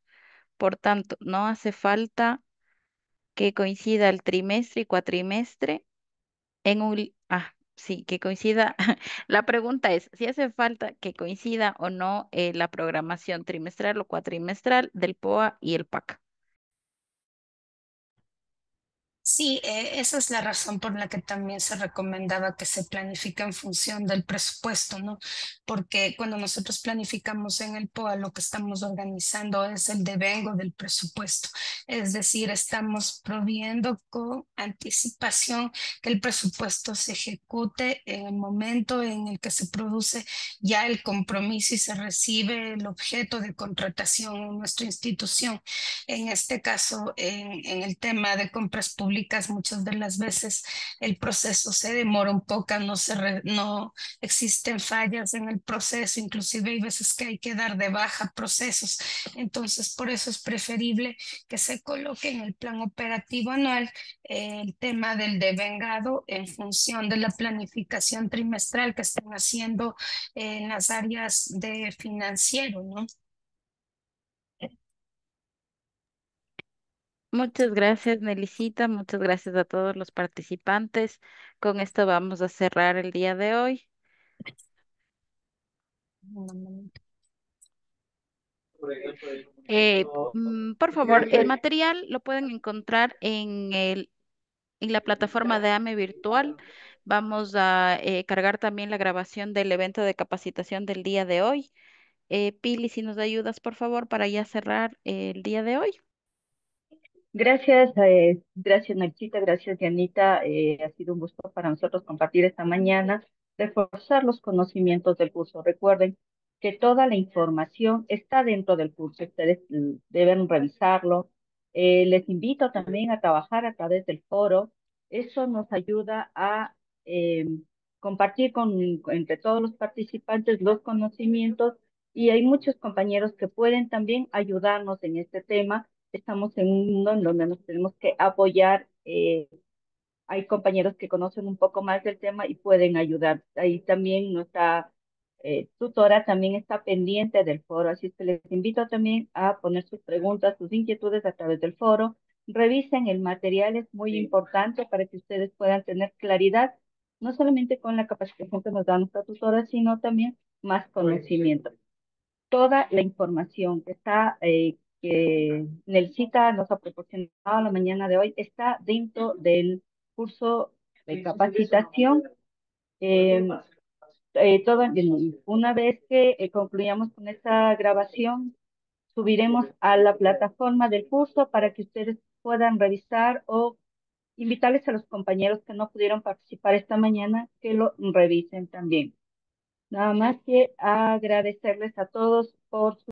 Por tanto, no hace falta que coincida el trimestre y cuatrimestre en sí, que coincida. La pregunta es si hace falta que coincida o no la programación trimestral o cuatrimestral del POA y el PAC. Sí, esa es la razón por la que también se recomendaba que se planifique en función del presupuesto, ¿no? Porque cuando nosotros planificamos en el POA, lo que estamos organizando es el devengo del presupuesto. Es decir, estamos proviendo con anticipación que el presupuesto se ejecute en el momento en el que se produce ya el compromiso y se recibe el objeto de contratación en nuestra institución. En este caso, en el tema de compras públicas, muchas de las veces el proceso se demora un poco, no existen fallas en el proceso, inclusive hay veces que hay que dar de baja procesos. Entonces, por eso es preferible que se coloque en el plan operativo anual el tema del devengado en función de la planificación trimestral que están haciendo en las áreas de financiero, ¿no? Muchas gracias, Nelicita. Muchas gracias a todos los participantes. Con esto vamos a cerrar el día de hoy. Por favor, el material lo pueden encontrar en la plataforma de AME Virtual. Vamos a cargar también la grabación del evento de capacitación del día de hoy. Pili, si nos ayudas, por favor, para ya cerrar el día de hoy. Gracias, gracias Nachita, gracias Dianita. Ha sido un gusto para nosotros compartir esta mañana, reforzar los conocimientos del curso. Recuerden que toda la información está dentro del curso, ustedes deben revisarlo. Les invito también a trabajar a través del foro. Eso nos ayuda a eh, compartir entre todos los participantes los conocimientos y hay muchos compañeros que pueden también ayudarnos en este tema. Estamos en un mundo en donde nos tenemos que apoyar. Hay compañeros que conocen un poco más del tema y pueden ayudar. Ahí también nuestra tutora también está pendiente del foro, así que les invito también a poner sus preguntas, sus inquietudes a través del foro. Revisen el material, es muy importante para que ustedes puedan tener claridad, no solamente con la capacitación que nos da nuestra tutora, sino también más conocimiento. Toda la información que está, que Nelsita nos ha proporcionado la mañana de hoy, está dentro del curso de capacitación. Eh, una vez que concluyamos con esta grabación, subiremos a la plataforma del curso para que ustedes puedan revisar o invitarles a los compañeros que no pudieron participar esta mañana que lo revisen también. Nada más que agradecerles a todos por su